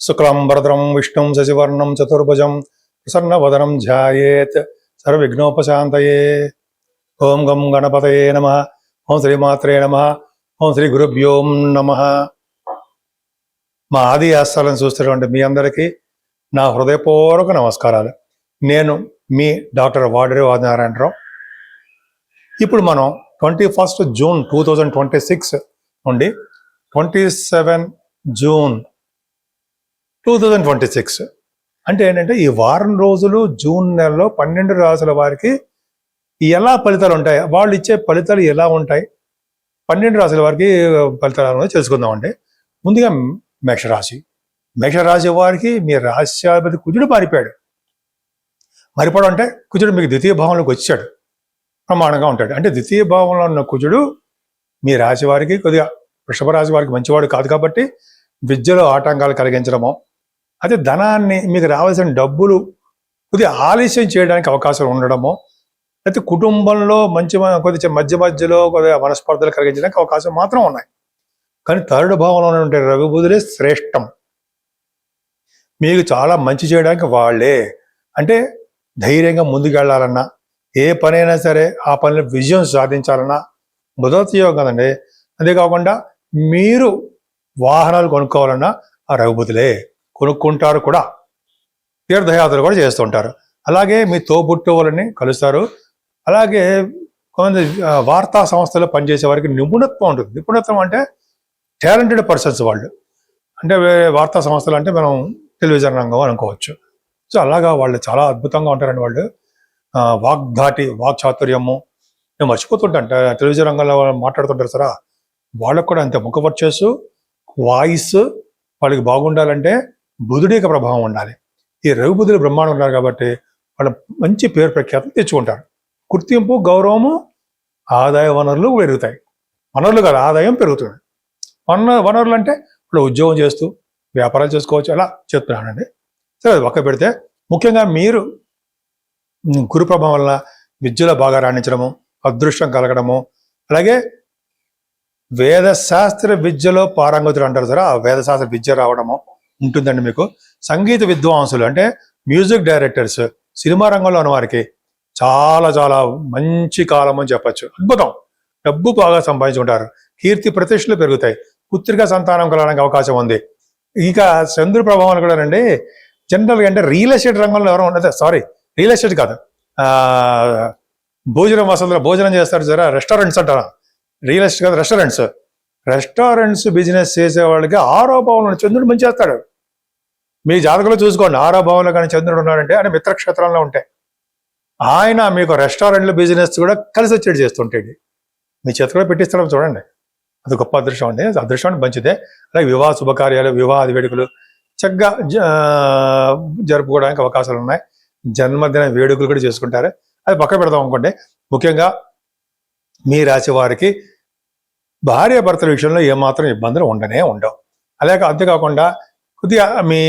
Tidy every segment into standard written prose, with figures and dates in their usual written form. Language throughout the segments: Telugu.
శుక్లాంబరధరం విష్ణుం శశివర్ణం చతుర్భుజం ప్రసన్నవదనం ధ్యాయేత్ సర్వవిఘ్నోపశాంతయే. ఓం గం గణపతయే నమః. ఓం శ్రీమాత్రే నమః. ఓం శ్రీ గురుభ్యో నమః. మా ఆది ఆస్థాలను చూస్తున్నటువంటి మీ అందరికీ నా హృదయపూర్వక నమస్కారాలు. నేను మీ డాక్టర్ వాడరి ఆదినారాయణరావు. ఇప్పుడు మనం 21 జూన్ 2026 నుండి 27 జూన్ 2026 అంటే ఏంటంటే ఈ వారం రోజులు జూన్ నెలలో 12 రాసుల వారికి ఎలా ఫలితాలు ఉంటాయి, వాళ్ళు ఇచ్చే ఫలితాలు ఎలా ఉంటాయి, 12 రాసుల వారికి ఫలితాలు తెలుసుకుందామండి. ముందుగా మేషరాశి వారికి మీ రాశ్యాధిపతి కుజుడు మారిపోయాడు. మారిపోవడం అంటే కుజుడు మీకు ద్వితీయ భావంలోకి వచ్చాడు, ప్రమాణంగా ఉంటాడు. అంటే ద్వితీయ భావంలో ఉన్న కుజుడు మీ రాశి వారికి కొద్దిగా వృషభ రాశి వారికి మంచివాడు కాదు కాబట్టి విద్యలో ఆటంకాలు కలిగించడము, అదే ధనాన్ని మీకు రావాల్సిన డబ్బులు కొద్దిగా ఆలస్యం చేయడానికి అవకాశం ఉండడము, అయితే కుటుంబంలో కొద్దిగా మధ్యలో కొద్దిగా మనస్పర్ధలు కలిగించడానికి అవకాశం మాత్రం ఉన్నాయి. కానీ థర్డ్ భావంలో ఉండే రవి బుధులే శ్రేష్టం. మీకు చాలా మంచి చేయడానికి వాళ్ళే. అంటే ధైర్యంగా ముందుకెళ్లాలన్నా, ఏ పనైనా సరే ఆ పనిలో విజయం సాధించాలన్నా మొదటి యోగం కదండి. అంతేకాకుండా మీరు వాహనాలు కొనుక్కోవాలన్నా ఆ రఘుపతులే కొనుక్కుంటారు కూడా. తీర్థయాత్రలు కూడా చేస్తుంటారు. అలాగే మీ తోబుట్టువులని కలుస్తారు. అలాగే కొంతమంది వార్తా సంస్థలో పనిచేసే వారికి నిపుణత్వం ఉంటుంది. నిపుణత్వం అంటే టాలెంటెడ్ పర్సన్స్ వాళ్ళు. అంటే వార్తా సంస్థలు అంటే మనం టెలివిజన్ రంగం అనుకోవచ్చు. సో అలాగా వాళ్ళు చాలా అద్భుతంగా ఉంటారండి. వాళ్ళు వాక్చాతుర్యము నేను మర్చిపోతుంటాను. టెలివిజన్ రంగంలో మాట్లాడుతుంటారు సరే, వాళ్ళకు కూడా అంతే ముఖవర్చస్సు, వాయిస్ వాళ్ళకి బాగుండాలంటే బుధుడి యొక్క ప్రభావం ఉండాలి. ఈ రవి బుధులు బ్రహ్మాండం ఉన్నారు కాబట్టి వాళ్ళ మంచి పేరు ప్రఖ్యాతులు తెచ్చుకుంటారు. గుర్తింపు, గౌరవము, ఆదాయ వనరులు పెరుగుతాయి. వనరులు కాదు, ఆదాయం పెరుగుతుంది. వనరులు అంటే ఇప్పుడు ఉద్యోగం చేస్తూ వ్యాపారాలు చేసుకోవచ్చు, అలా చెప్తున్నానండి. సరే, అది పక్క పెడితే ముఖ్యంగా మీరు గురు ప్రభావం వల్ల విద్యలో బాగా రాణించడము, అదృష్టం కలగడము, అలాగే వేదశాస్త్ర విద్యలో పారంగతులు అంటారు సరే, ఆ వేదశాస్త్ర విద్య రావడము ఉంటుందండి మీకు. సంగీత విద్వాంసులు అంటే మ్యూజిక్ డైరెక్టర్స్, సినిమా రంగంలో ఉన్న వారికి చాలా చాలా మంచి కాలం అని చెప్పచ్చు. అద్భుతం. డబ్బు బాగా సంపాదించుకుంటారు. కీర్తి ప్రతిష్టలు పెరుగుతాయి. పుత్రిక సంతానం కలగడానికి అవకాశం ఉంది. ఇక చంద్రుడి ప్రభావం కూడా అండి జనరల్గా అంటే రియల్ ఎస్టేట్ రంగంలో ఎవరో ఉండదు. రియల్ ఎస్టేట్ కాదు, భోజనం చేస్తారు సరే, రెస్టారెంట్స్ అంటారా. రియల్ ఎస్టేట్ కాదు, రెస్టారెంట్స్ బిజినెస్ చేసే వాళ్ళకి 6వ భావంలో చంద్రుడు మంచి చేస్తాడు. మీ జాతకంలో చూసుకోండి, 6వ భావంలో కానీ చంద్రుడు ఉన్నాడంటే అంటే మిత్రక్షేత్రంలో ఉంటాయి. ఆయన మీకు రెస్టారెంట్ల బిజినెస్ కూడా కలిసి వచ్చేది చేస్తుంటాడు. మీ చేతిలో పెట్టిస్తాడు చూడండి, అది గొప్ప అదృష్టం అండి. అదృష్టం మంచిదే. అలాగే వివాహ శుభకార్యాలు, వివాహ వేడుకలు చక్కగా జరుపుకోవడానికి అవకాశాలు ఉన్నాయి. జన్మదిన వేడుకలు కూడా చేసుకుంటారు. అది పక్క పెడదాం అనుకోండి. ముఖ్యంగా మీ రాశి వారికి భార్యాభర్తల విషయంలో ఏమాత్రం ఇబ్బందులు ఉండవు. అలాగే అంతేకాకుండా కొద్దిగా మీ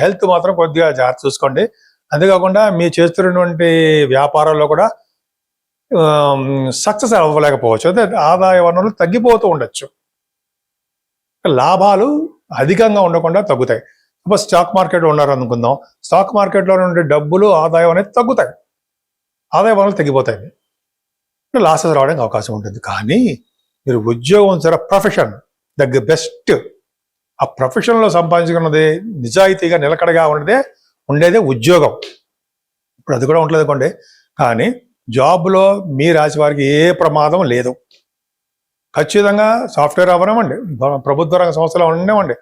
హెల్త్ మాత్రం కొద్దిగా జాగ్రత్త చూసుకోండి. అంతేకాకుండా మీ చేస్తున్నటువంటి వ్యాపారాల్లో కూడా సక్సెస్ అవ్వలేకపోవచ్చు. అదే ఆదాయ వనరులు తగ్గిపోతూ ఉండొచ్చు. లాభాలు అధికంగా ఉండకుండా తగ్గుతాయి. సపోజ్ స్టాక్ మార్కెట్లో ఉన్నారు అనుకుందాం, స్టాక్ మార్కెట్లో ఉండే డబ్బులు ఆదాయం అనేది తగ్గుతాయి, ఆదాయ వనరులు తగ్గిపోతాయి, లాసెస్ రావడానికి అవకాశం ఉంటుంది. కానీ మీరు ఉద్యోగం సరే, ప్రొఫెషన్ ద బెస్ట్. ఆ ప్రొఫెషన్లో సంపాదించుకున్నది నిజాయితీగా నిలకడగా ఉండేదే ఉద్యోగం. ఇప్పుడు అది కూడా ఉండలేదు అనుకోండి. కానీ జాబ్లో మీ రాశి వారికి ఏ ప్రమాదం లేదు. ఖచ్చితంగా సాఫ్ట్వేర్ అవ్వనివ్వండి, ప్రభుత్వ రంగ సంస్థలు ఉండనివ్వండి,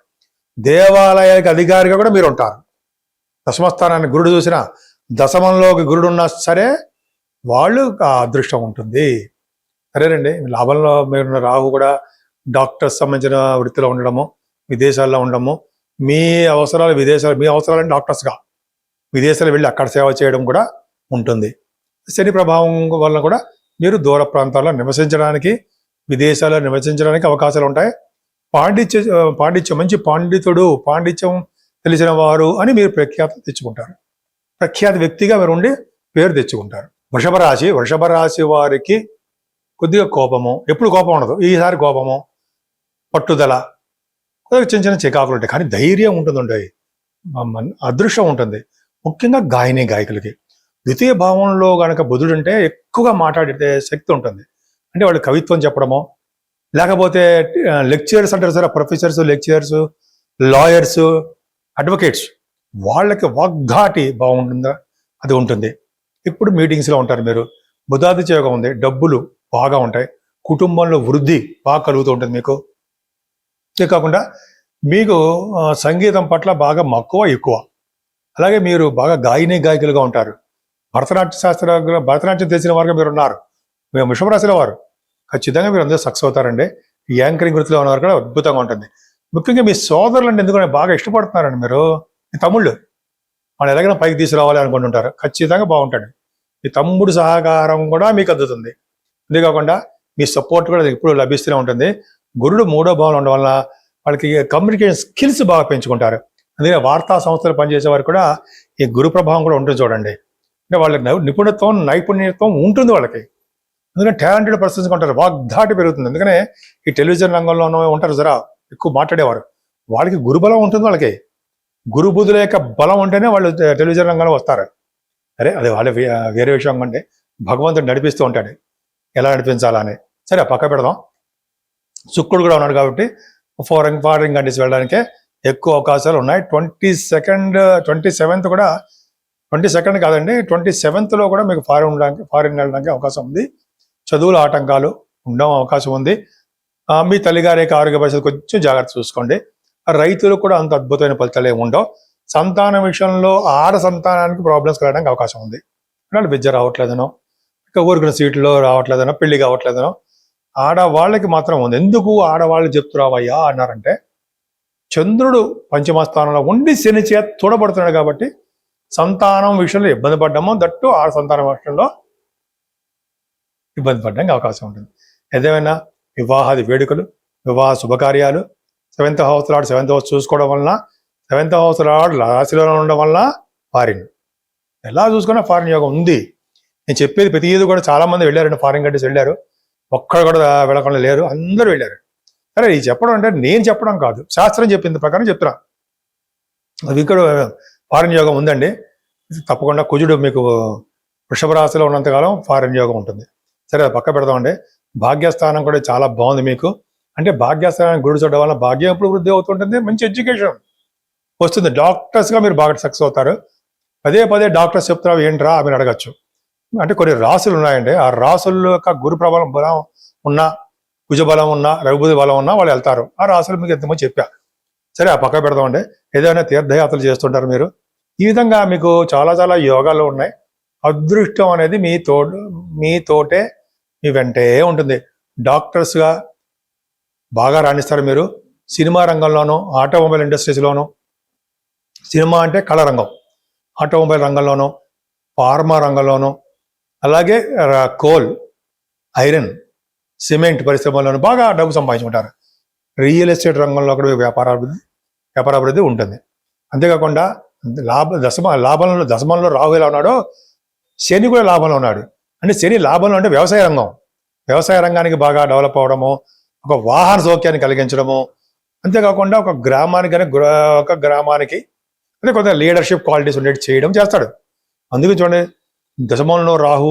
దేవాలయానికి అధికారిగా కూడా మీరు ఉంటారు. దశమస్థానాన్ని గురుడు చూసినా, దశమంలోకి గురుడు ఉన్నా సరే వాళ్ళు ఆ అదృష్టం ఉంటుంది. సరేనండి, లాభంలో మీరున్న రాహు కూడా డాక్టర్స్ సంబంధించిన వృత్తిలో ఉండడము, విదేశాల్లో ఉండడము, మీ అవసరాలు డాక్టర్స్గా విదేశాలు వెళ్ళి అక్కడ సేవ చేయడం కూడా ఉంటుంది. శని ప్రభావం వల్ల కూడా మీరు దూర ప్రాంతాల్లో నివసించడానికి, విదేశాల్లో నివసించడానికి అవకాశాలు ఉంటాయి. పాండిత్యం మంచి పాండిత్యం తెలిసిన వారు అని మీరు ప్రఖ్యాతి తెచ్చుకుంటారు. ప్రఖ్యాత వ్యక్తిగా మీరు ఉండి పేరు తెచ్చుకుంటారు. వృషభ రాశి వారికి కొద్దిగా కోపము, ఎప్పుడు కోపం ఉండదు, ఈసారి కోపము, పట్టుదల, కొద్దిగా చిన్న చిన్న చికాకులు ఉంటాయి, కానీ ధైర్యం ఉంటుంది, అదృష్టం ఉంటుంది. ముఖ్యంగా గాయకులకి ద్వితీయ భావంలో కనుక బుధుడు అంటే ఎక్కువగా మాట్లాడే శక్తి ఉంటుంది. అంటే వాళ్ళు కవిత్వం చెప్పడమో, లేకపోతే లెక్చరర్స్ అంటారు sir, professors, lecturers, lawyers, advocates, వాళ్ళకి వాగ్ధాటి బాగుంటుందా, అది ఉంటుంది. ఇప్పుడు మీటింగ్స్లో ఉంటారు మీరు, బుధాదిత్య యోగం ఉంది, డబ్బులు బాగా ఉంటాయి, కుటుంబంలో వృద్ధి బాగా కలుగుతూ ఉంటుంది మీకు. ఇదే కాకుండా మీకు సంగీతం పట్ల బాగా మక్కువ ఎక్కువ. అలాగే మీరు బాగా గాయకులుగా ఉంటారు. భరతనాట్యం తెలిసిన వారుగా మీరు ఉన్నారు. మేము వృషభరాశిలో వారు, ఖచ్చితంగా మీరు అందరూ సక్సెస్ అవుతారండి. యాంకరింగ్ వృత్తిలో ఉన్నవారు కూడా అద్భుతంగా ఉంటుంది. ముఖ్యంగా మీ సోదరులు అంటే ఎందుకంటే బాగా ఇష్టపడుతున్నారండి మీరు. మీ తమ్ముళ్ళు వాళ్ళు ఎలాగైనా పైకి తీసుకురావాలి అనుకుంటుంటారు, ఖచ్చితంగా బాగుంటాడు. మీ తమ్ముడు సహకారం కూడా మీకు అందుతుంది. అంతేకాకుండా మీ సపోర్ట్ కూడా ఇప్పుడు లభిస్తూనే ఉంటుంది. గురుడు 3వ భావంలో ఉండడం వల్ల వాళ్ళకి కమ్యూనికేషన్ స్కిల్స్ బాగా పెంచుకుంటారు. అందుకే వార్తా సంస్థలు పనిచేసే వారికి కూడా ఈ గురు ప్రభావం కూడా ఉంటుంది చూడండి. అంటే వాళ్ళకి నైపుణ్యత్వం ఉంటుంది వాళ్ళకి. అందుకని టాలెంటెడ్ పర్సన్స్ ఉంటారు, వాగ్ధాటి పెరుగుతుంది. అందుకనే ఈ టెలివిజన్ రంగంలోనూ ఉంటారు జరా ఎక్కువ మాట్లాడేవారు, వాళ్ళకి గురుబలం ఉంటుంది. వాళ్ళకి గురు బుధుల యొక్క బలం ఉంటేనే వాళ్ళు టెలివిజన్ రంగంలో వస్తారు. అది వాళ్ళ వేరే విషయం అంటే భగవంతుడు నడిపిస్తూ ఉంటాడు, ఎలా నడిపించాలా అని. సరే పక్క పెడదాం. శుక్రుడు కూడా ఉన్నాడు కాబట్టి ఫారిన్ కంట్రీస్ వెళ్ళడానికే ఎక్కువ అవకాశాలు ఉన్నాయి. 27th కూడా, 22nd కాదండి, 27th కూడా మీకు ఫారిన్ వెళ్ళడానికి అవకాశం ఉంది. చదువుల ఆటంకాలు ఉండడం అవకాశం ఉంది. మీ తల్లిగారి యొక్క ఆరోగ్య పరిస్థితి కొంచెం జాగ్రత్త చూసుకోండి. రైతులకు కూడా అంత అద్భుతమైన ఫలితాలు ఏమి ఉండవు. సంతానం విషయంలో ఆడ సంతానానికి ప్రాబ్లమ్స్ కలగడానికి అవకాశం ఉంది. వాళ్ళు విద్య రావట్లేదనో, ఇక ఊరికిన సీట్లో రావట్లేదనో, పెళ్లి కావట్లేదనో, ఆడవాళ్ళకి మాత్రం ఉంది. ఎందుకు ఆడవాళ్ళు చెప్తున్నావయ్యా అన్నారంటే, చంద్రుడు పంచమ స్థానంలో ఉండి శని చేత చూడబడుతున్నాడు కాబట్టి సంతానం విషయంలో ఇబ్బంది పడ్డామో, దట్టు ఆడ సంతానం విషయంలో ఇబ్బంది పడడానికి అవకాశం ఉంటుంది. ఏదేమైనా వివాహాది వేడుకలు, వివాహ శుభకార్యాలు, 7th house lord 7th house చూసుకోవడం వలన, 7th హౌస్ లార్డ్ రాశిలో ఉండడం వలన ఫారిన్ ఎలా చూసుకున్నా ఫారిన్ యోగం ఉంది. నేను చెప్పేది ప్రతిదీ కూడా చాలా మంది వెళ్ళారండి, ఫారిన్ కంట్రీస్ వెళ్ళారు, ఒక్కడు కూడా వెళ్ళకుండా లేరు, అందరూ వెళ్ళారు. సరే ఇది చెప్పడం అంటే నేను చెప్పడం కాదు, శాస్త్రం చెప్పింది ప్రకారం చెప్తున్నా. అది ఇక్కడ ఫారిన్ యోగం ఉందండి. తప్పకుండా కుజుడు మీకు వృషభ రాశిలో ఉన్నంతకాలం ఫారిన్ యోగం ఉంటుంది. సరే అది పక్క పెడదామండి. భాగ్యస్థానం కూడా చాలా బాగుంది మీకు. అంటే భాగ్యస్థానానికి గుడి చూడడం వల్ల భాగ్యం ఎప్పుడు వృద్ధి అవుతుంటుంది, మంచి ఎడ్యుకేషన్ వస్తుంది. డాక్టర్స్గా మీరు బాగా సక్సెస్ అవుతారు. పదే డాక్టర్స్ చెప్తారు ఏంట్రా మీరు అడగచ్చు. అంటే కొన్ని రాసులు ఉన్నాయండి, ఆ రాసుల యొక్క గురు ప్రభావం బలం ఉన్నా, కుజ బలం ఉన్నా, రఘుబుధి బలం ఉన్నా వాళ్ళు వెళ్తారు. ఆ రాసులు మీకు ఎంతమంది చెప్పా. సరే ఆ పక్క పెడదామండి. ఏదైనా తీర్థయాత్రలు చేస్తుంటారు మీరు. ఈ విధంగా మీకు చాలా చాలా యోగాలు ఉన్నాయి. అదృష్టం అనేది మీతోటే మీ వెంటే ఉంటుంది. డాక్టర్స్గా బాగా రాణిస్తారు మీరు. సినిమా రంగంలోనూ, ఆటోమొబైల్ ఇండస్ట్రీస్లోనూ, సినిమా అంటే కళ రంగం, ఆటోమొబైల్ రంగంలోనూ, ఫార్మా రంగంలోనూ, అలాగే కోల్, ఐరన్, సిమెంట్ పరిశ్రమలోనూ బాగా డబ్బు సంపాదించుకుంటారు. రియల్ ఎస్టేట్ రంగంలో కూడా వ్యాపారాభివృద్ధి ఉంటుంది. అంతేకాకుండా దశమంలో రాహు ఎలా ఉన్నాడో శని కూడా లాభంలో ఉన్నాడు. అంటే శని లాభంలో అంటే వ్యవసాయ రంగానికి బాగా డెవలప్ అవడము, ఒక వాహన సౌఖ్యాన్ని కలిగించడము, అంతేకాకుండా ఒక గ్రామానికి అంటే కొంత లీడర్షిప్ క్వాలిటీస్ ఉండేది చేయడం చేస్తాడు. అందుకే చూడండి, దశమంలో రాహు,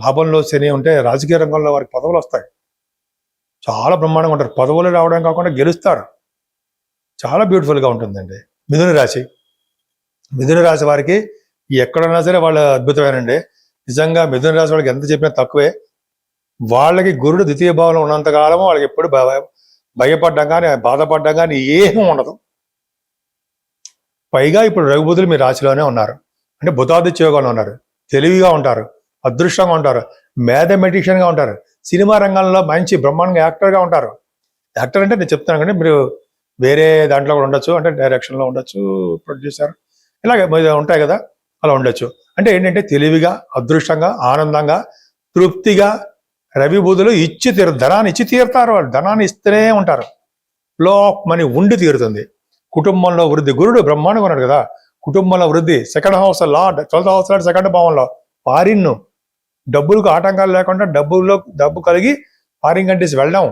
లాభంలో శని ఉంటే రాజకీయ రంగంలో వారికి పదవులు వస్తాయి, చాలా బ్రహ్మాండంగా ఉంటారు. పదవులు రావడం కాకుండా గెలుస్తారు, చాలా బ్యూటిఫుల్గా ఉంటుందండి. మిథున రాశి వారికి ఎక్కడన్నా సరే వాళ్ళు అద్భుతమేనండి. నిజంగా మిథున రాశి వాళ్ళకి ఎంత చెప్పినా తక్కువే. వాళ్ళకి గురుడు ద్వితీయ భావంలో ఉన్నంతకాలము వాళ్ళకి ఎప్పుడు భయపడ్డం కానీ, బాధపడ్డం కానీ ఏమీ ఉండదు. పైగా ఇప్పుడు రఘుబుధులు మీ రాశిలోనే ఉన్నారు, అంటే బుధాదిత్య యోగంలో ఉన్నారు. తెలివిగా ఉంటారు, అదృష్టంగా ఉంటారు, మ్యాథమెటిషియన్గా ఉంటారు, సినిమా రంగంలో మంచి బ్రహ్మాండంగా యాక్టర్గా ఉంటారు. యాక్టర్ అంటే నేను చెప్తున్నాను కానీ మీరు వేరే దాంట్లో కూడా ఉండొచ్చు, అంటే డైరెక్షన్లో ఉండొచ్చు, ప్రొడ్యూసర్, ఇలాగే ఉంటాయి కదా, అలా ఉండొచ్చు. అంటే ఏంటంటే తెలివిగా, అదృష్టంగా, ఆనందంగా, తృప్తిగా రవి బుధులు ధనాన్ని ఇచ్చి తీరుతారు. వాళ్ళు ధనాన్ని ఇస్తూనే ఉంటారు. ఫ్లో ఆఫ్ మనీ ఉండి తీరుతుంది. కుటుంబంలో వృద్ధి, గురుడు బ్రహ్మాండంగా ఉన్నాడు కదా, కుటుంబంలో వృద్ధి. 2nd house lord, 12th house lord 2nd భావంలో. ఫారిన్ డబ్బులకు ఆటంకాలు లేకుండా డబ్బు కలిగి ఫారిన్ కంట్రీస్ వెళ్ళడం.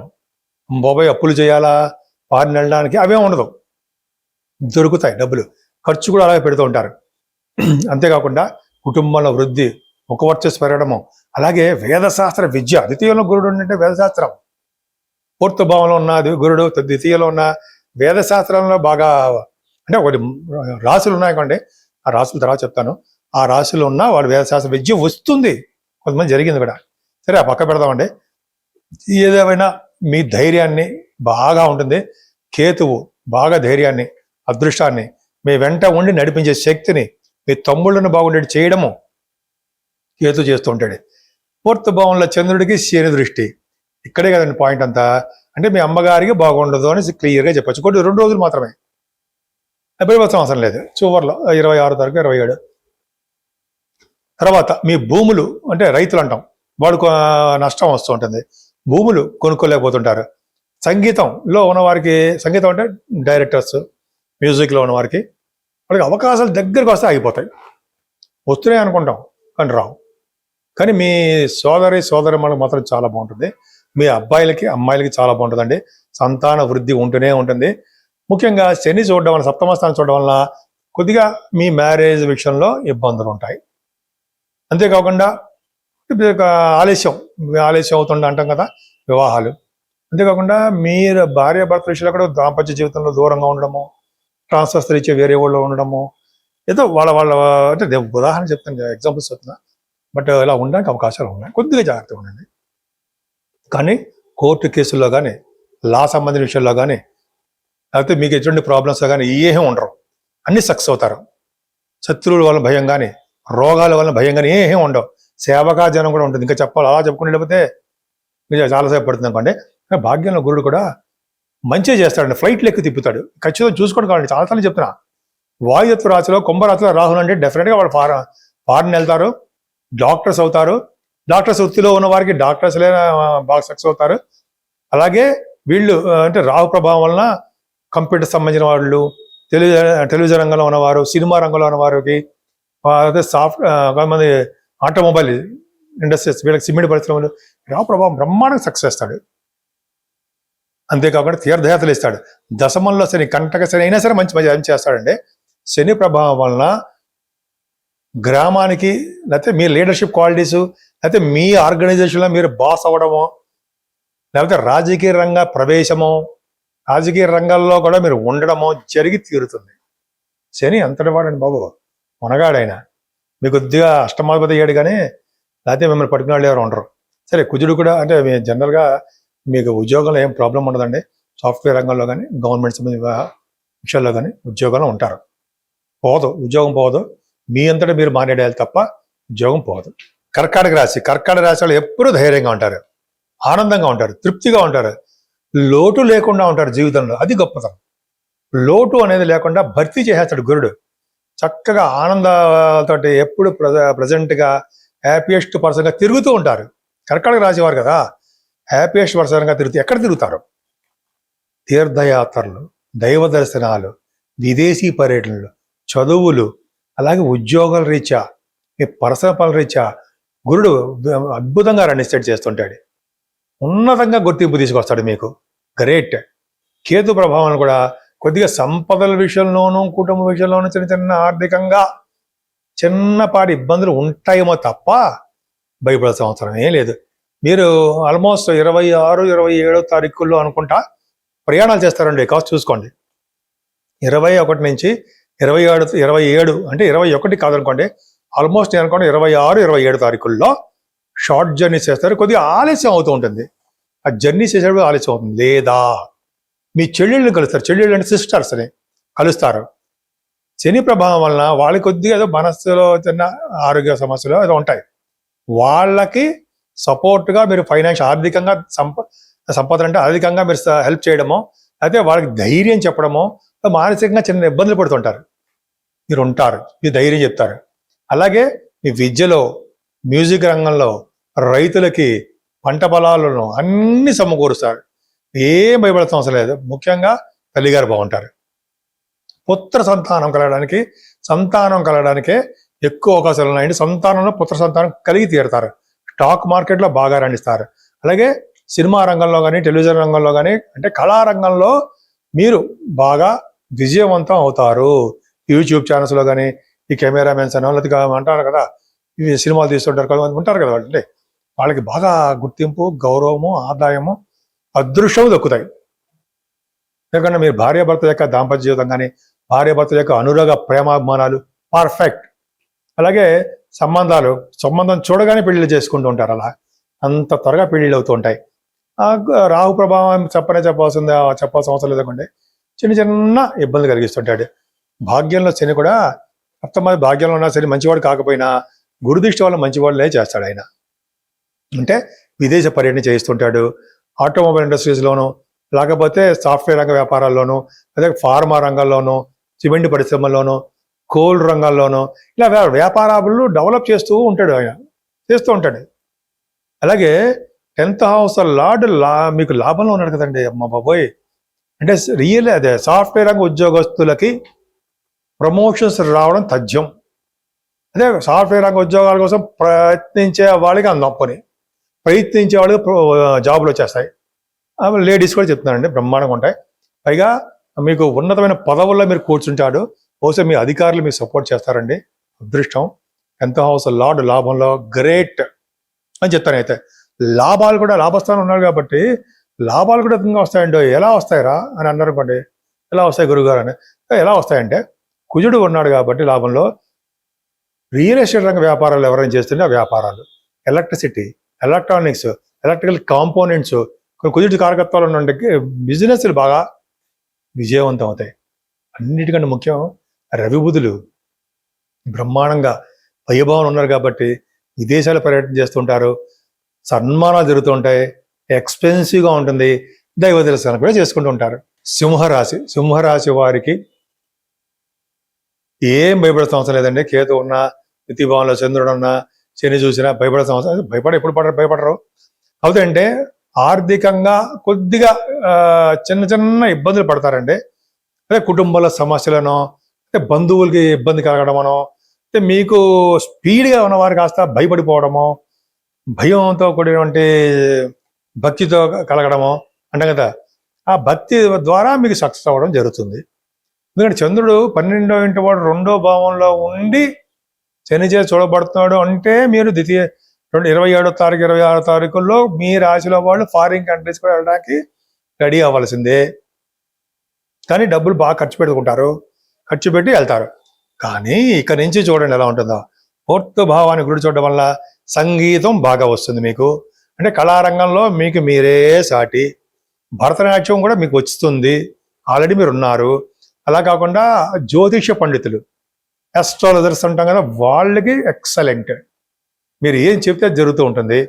బాబాయ్ అప్పులు చేయాలా, ఫారిన్ వెళ్ళడానికి అవే ఉండదు, దొరుకుతాయి డబ్బులు, ఖర్చు కూడా అలాగే పెడుతూ ఉంటారు. అంతేకాకుండా కుటుంబంలో వృద్ధి, ముఖవర్చస్సు పెరగడము, అలాగే వేదశాస్త్ర విద్య, ద్వితీయంలో గురుడు అంటే వేదశాస్త్రం, పూర్త భావంలో ఉన్న గురుడు ద్వితీయంలో ఉన్న వేదశాస్త్రంలో బాగా, అంటే ఒకటి రాశులు ఉన్నాయండి, ఆ రాశుల తర్వాత చెప్తాను. ఆ రాశులు ఉన్న వాళ్ళు వేదశాస్త్ర విద్య వస్తుంది, కొంతమంది జరిగింది కూడా. సరే, ఆ పక్క పెడదామండి. ఏదేమైనా మీ ధైర్యాన్ని బాగా ఉంటుంది. కేతువు బాగా ధైర్యాన్ని, అదృష్టాన్ని మీ వెంట ఉండి నడిపించే శక్తిని, మీ తమ్ముళ్ళను బాగుండేది చేయడము కేతు చేస్తూ ఉంటాడు. పూర్త భావంలో చంద్రుడికి శని దృష్టి, ఇక్కడే కదండి పాయింట్ అంతా. అంటే మీ అమ్మగారికి బాగుండదు అని క్లియర్గా చెప్పచ్చు. కొన్ని 2 రోజులు మాత్రమే, బీభత్సం అవసరం లేదు. చివరిలో 26 తారీఖు 27 తర్వాత మీ భూములు, అంటే రైతులు అంటాం, వాడికి నష్టం వస్తూ ఉంటుంది, భూములు కొనుక్కోలేకపోతుంటారు. సంగీతంలో ఉన్నవారికి, సంగీతం అంటే డైరెక్టర్స్, మ్యూజిక్లో ఉన్నవారికి వాళ్ళకి అవకాశాలు దగ్గరకు వస్తే ఆగిపోతాయి. వస్తున్నాయి అనుకుంటాం కానీ రావు. కానీ మీ సోదరి మనకు మాత్రం చాలా బాగుంటుంది. మీ అబ్బాయిలకి అమ్మాయిలకి చాలా బాగుంటుందండి. సంతాన వృద్ధి ఉంటూనే ఉంటుంది. ముఖ్యంగా శని చూడడం వల్ల, సప్తమ స్థానం చూడడం వల్ల కొద్దిగా మీ మ్యారేజ్ విషయంలో ఇబ్బందులు ఉంటాయి. అంతేకాకుండా ఆలస్యం అవుతుండే అంటాం కదా, వివాహాలు. అంతేకాకుండా మీరు భార్యాభర్తల విషయంలో కూడా దాంపత్య జీవితంలో దూరంగా ఉండడము, ట్రాన్స్ఫర్ ఇచ్చే వేరే వాళ్ళు ఉండడము, ఏదో వాళ్ళ అంటే ఉదాహరణ చెప్తాను, ఎగ్జాంపుల్స్ చెప్తున్నా, బట్ ఇలా ఉండడానికి అవకాశాలు ఉన్నాయి. కొద్దిగా జాగ్రత్తగా ఉండండి. కానీ కోర్టు కేసుల్లో కానీ, లా సంబంధించిన విషయాల్లో కానీ, లేకపోతే మీకు ఎటువంటి ప్రాబ్లమ్స్ కానీ ఏమీ ఉండరు, అన్ని సక్సెస్ అవుతారు. శత్రువుల వల్ల భయం కానీ, రోగాల వల్ల భయం కానీ ఏమీ ఉండవు. సేవకా జనం కూడా ఉంటుంది. ఇంకా చెప్పాలి, అలా చెప్పుకుని లేకపోతే మీరు చాలాసేపు పడుతుంది అనుకోండి. భాగ్యంలో గురుడు కూడా మంచిగా చేస్తాడండి, ఫ్లైట్లు ఎక్కువ తిప్పుతాడు. ఖచ్చితంగా చూసుకోవడం కావాలండి, చాలాసార్లు చెప్తున్నా. వాయుతత్వ రాశిలో, కుంభరాశిలో రాహుల్ అంటే డెఫినెట్గా వాళ్ళు ఫారెన్ వెళ్తారు, డాక్టర్స్ అవుతారు. డాక్టర్స్ వృత్తిలో ఉన్న వారికి డాక్టర్స్లే బాగా సక్సెస్ అవుతారు. అలాగే వీళ్ళు అంటే రాహు ప్రభావం వలన కంప్యూటర్ సంబంధించిన వాళ్ళు, టెలివిజన్ రంగంలో ఉన్నవారు, సినిమా రంగంలో ఉన్న వారికి, అదే కొంతమంది ఆటోమొబైల్ ఇండస్ట్రీస్, వీళ్ళకి సిమెంట్ పరిశ్రమలు, రాహు ప్రభావం బ్రహ్మాండంగా సక్సెస్ చేస్తాడు. అంతేకాకుండా తీర్థయాత్రలు ఇస్తాడు. దశమంలో శని, కంటక శని అయినా సరే మంచి ఏం చేస్తాడంటే, శని ప్రభావం వలన గ్రామానికి, లేకపోతే మీ లీడర్షిప్ క్వాలిటీసు, లేకపోతే మీ ఆర్గనైజేషన్లో మీరు బాస్ అవ్వడమో, లేకపోతే రాజకీయ రంగ ప్రవేశమో, రాజకీయ రంగాల్లో కూడా మీరు ఉండడమో జరిగి తీరుతుంది. శని అంతటి వాడండి బాబు, మునగాడైనా. మీకు కొద్దిగా అష్టమాధిపతి అయ్యాడు కానీ, లేకపోతే మిమ్మల్ని పట్టుకునే వాళ్ళు ఎవరు ఉండరు. సరే, కుజుడు కూడా అంటే జనరల్గా మీకు ఉద్యోగంలో ఏం ప్రాబ్లం ఉండదండి. సాఫ్ట్వేర్ రంగంలో కానీ, గవర్నమెంట్ సంబంధించిన విషయాల్లో కానీ ఉద్యోగంలో ఉంటారు. ఉద్యోగం పోదు, మీ అంతటా మీరు మానేయాలి తప్ప ఉద్యోగం పోదు. కర్కాటక రాశి వాళ్ళు ఎప్పుడూ ధైర్యంగా ఉంటారు, ఆనందంగా ఉంటారు, తృప్తిగా ఉంటారు, లోటు లేకుండా ఉంటారు జీవితంలో. అది గొప్పతనం. లోటు అనేది లేకుండా భర్తీ చేసేస్తాడు గురుడు. చక్కగా ఆనందంతో ఎప్పుడు ప్రజెంట్గా హ్యాపీయెస్ట్ పర్సన్గా తిరుగుతూ ఉంటారు. కర్కాటక రాశి వారు కదా, హ్యాపీయెస్ట్ పర్సన్గా ఎక్కడ తిరుగుతారు? తీర్థయాత్రలు, దైవ దర్శనాలు, విదేశీ పర్యటనలు, చదువులు, అలాగే ఉద్యోగాల రీత్యా, మీ పర్సనల్ పనుల రీత్యా గురుడు అద్భుతంగా రన్నిస్టేట్ చేస్తుంటాడు. ఉన్నతంగా గుర్తింపు తీసుకొస్తాడు మీకు. గ్రేట్. కేతు ప్రభావం కూడా కొద్దిగా సంపదల విషయంలోనూ, కుటుంబ విషయంలోనూ చిన్న ఆర్థికంగా చిన్నపాటి ఇబ్బందులు ఉంటాయేమో తప్ప భయపడాల్సిన అవసరం ఏం లేదు. మీరు ఆల్మోస్ట్ 26, 27 తారీఖుల్లో అనుకుంటా ప్రయాణాలు చేస్తారండి. కాస్ట్ చూసుకోండి. 21 నుంచి 27 అంటే 21 కాదనుకోండి, ఆల్మోస్ట్ నేను అనుకోండి 26, 27 తారీఖుల్లో షార్ట్ జర్నీస్ చేస్తారు. కొద్దిగా ఆలస్యం అవుతూ ఉంటుంది. ఆ జర్నీ చేసేటప్పుడు ఆలస్యం అవుతుంది. లేదా మీ చెల్లెళ్ళని కలుస్తారు. చెల్లెళ్ళు అంటే సిస్టర్స్ అని కలుస్తారు. శని ప్రభావం వలన వాళ్ళకి కొద్దిగా ఏదో మనస్సులో చిన్న ఆరోగ్య సమస్యలు ఏదో ఉంటాయి. వాళ్ళకి సపోర్ట్గా మీరు ఆర్థికంగా సంపద అంటే ఆర్థికంగా మీరు హెల్ప్ చేయడమో, అయితే వాళ్ళకి ధైర్యం చెప్పడమో, మానసికంగా చిన్న ఇబ్బందులు పడుతుంటారు. మీరు ఉంటారు, మీరు ధైర్యం చెప్తారు. అలాగే మీ విద్యలో, మ్యూజిక్ రంగంలో, రైతులకి పంట పొలాలను అన్ని సమకూరుస్తారు. ఏం భయపడాల్సిన అవసరం లేదు. ముఖ్యంగా తల్లిగారు బాగుంటారు. పుత్ర సంతానం కలగడానికే ఎక్కువ అవకాశాలు ఉన్నాయండి. సంతానంలో పుత్ర సంతానం కలిగి తీరుతారు. స్టాక్ మార్కెట్లో బాగా రాణిస్తారు. అలాగే సినిమా రంగంలో కానీ, టెలివిజన్ రంగంలో కానీ, అంటే కళారంగంలో మీరు బాగా విజయవంతం అవుతారు. యూట్యూబ్ ఛానల్స్లో కానీ ఈ కెమెరామెన్స్ అనో లేకపోతే అంటారు కదా, ఇవి సినిమాలు తీస్తుంటారు కదా, ఉంటారు కదా వాళ్ళు, వాళ్ళకి బాగా గుర్తింపు, గౌరవము, ఆదాయము, అదృష్టము దక్కుతాయి. ఎందుకంటే మీరు భార్యాభర్త యొక్క దాంపత్య జీవితం కానీ, భార్యాభర్త యొక్క అనురాగ ప్రేమాభిమానాలు పర్ఫెక్ట్. అలాగే సంబంధం చూడగానే పెళ్లిళ్ళు చేసుకుంటూ ఉంటారు. అలా అంత త్వరగా పెళ్లిళ్ళు అవుతూ ఉంటాయి. రాహు ప్రభావం చెప్పాల్సిన అవసరం లేదండి. చిన్న చిన్న ఇబ్బంది కలిగిస్తుంటాడు. భాగ్యంలో శని కూడా సప్తమ భాగ్యంలో ఉన్న శని మంచివాడు కాకపోయినా గురుదృష్టి వల్ల మంచివాళ్ళే చేస్తాడు ఆయన. అంటే విదేశ పర్యటన చేయిస్తుంటాడు. ఆటోమొబైల్ ఇండస్ట్రీస్లోను, లేకపోతే సాఫ్ట్వేర్ రంగ వ్యాపారాల్లోనూ, అదే ఫార్మా రంగంలోనూ, సిమెంట్ పరిశ్రమల్లోనూ, కోల్ రంగాల్లోనూ ఇలా వ్యాపారాలు డెవలప్ చేస్తూ ఉంటాడు. అలాగే 10th హౌస్ లార్డ్ మీకు లాభంలో ఉన్నాడు కదండి. అమ్మ బాబోయ్, అంటే అదే సాఫ్ట్వేర్ రంగ ఉద్యోగస్తులకి ప్రమోషన్స్ రావడం తథ్యం. అదే సాఫ్ట్వేర్ రంగ ఉద్యోగాల కోసం ప్రయత్నించే వాళ్ళకి నొప్పని, ప్రయత్నించే వాళ్ళకి జాబులు వచ్చేస్తాయి. లేడీస్ కూడా చెప్తున్నారండి, బ్రహ్మాండంగా ఉంటాయి. పైగా మీకు ఉన్నతమైన పదవుల్లో మీరు కూర్చుంటాడు. బహుశా మీ అధికారులు మీకు సపోర్ట్ చేస్తారండి. అదృష్టం. 10th హౌస్ లార్డ్ లాభంలో గ్రేట్ అని చెప్తాను. అయితే లాభాలు కూడా, లాభస్థానం ఉన్నారు కాబట్టి లాభాలు కూడా విధంగా వస్తాయండి. ఎలా వస్తాయిరా అని అన్నారు అనుకోండి. ఎలా వస్తాయి గురుగారు అని, ఎలా వస్తాయంటే కుజుడు ఉన్నాడు కాబట్టి లాభంలో రియల్ ఎస్టేట్ రంగ వ్యాపారాలు ఎవరైనా చేస్తుంటే ఆ వ్యాపారాలు, ఎలక్ట్రిసిటీ, ఎలక్ట్రానిక్స్, ఎలక్ట్రికల్ కాంపోనెంట్స్, కుజుడి కారకత్వాలు ఉన్న బిజినెస్లు బాగా విజయవంతం అవుతాయి. అన్నిటికంటే ముఖ్యం రవి బుధులు బ్రహ్మాండంగా వైభవం ఉన్నారు కాబట్టి విదేశాలు పర్యటన చేస్తుంటారు. సన్మానాలు జరుగుతుంటాయి. ఎక్స్పెన్సివ్గా ఉంటుంది. దైవ దర్శనం కూడా చేసుకుంటూ ఉంటారు. సింహరాశి వారికి ఏం భయపడే అవసరం లేదండి. కేతు ఉన్నా, నితిభావంలో చంద్రుడు ఉన్నా, శని చూసినా భయపడే అవసరం, ఎప్పుడు భయపడరు. అవుతంటే ఆర్థికంగా కొద్దిగా చిన్న చిన్న ఇబ్బందులు పడతారండి. అదే కుటుంబాల సమస్యలను, అంటే బంధువులకి ఇబ్బంది కలగడమనో, అంటే మీకు స్పీడ్గా ఉన్నవారు కాస్త భయపడిపోవడమో, భయంతో కూడినటువంటి భక్తితో కలగడమో అంటాం కదా, ఆ భక్తి ద్వారా మీకు సక్సెస్ అవ్వడం జరుగుతుంది. ఎందుకంటే చంద్రుడు 12వ ఇంటి వాడు 2వ భావంలో ఉండి శని చేసి చూడబడుతున్నాడు అంటే మీరు 27వ తారీఖు 26వ తారీఖుల్లో మీ రాశిలో వాళ్ళు ఫారిన్ కంట్రీస్ కూడా వెళ్ళడానికి రెడీ అవ్వాల్సిందే. కానీ డబ్బులు బాగా ఖర్చు పెట్టి వెళ్తారు. కానీ ఇక్కడ నుంచి చూడండి ఎలా ఉంటుందో. 4th భావాన్ని గుడి చూడడం వల్ల సంగీతం బాగా వస్తుంది మీకు. అంటే కళారంగంలో మీకు మీరే సాటి. భరతనాట్యం కూడా మీకు వస్తుంది, ఆల్రెడీ మీరు ఉన్నారు. అలా కాకుండా జ్యోతిష పండితులు, అస్ట్రాలజర్స్ అంటాం కదా, వాళ్ళకి ఎక్సలెంట్. మీరు ఏం చెప్తే జరుగుతూ ఉంటుంది.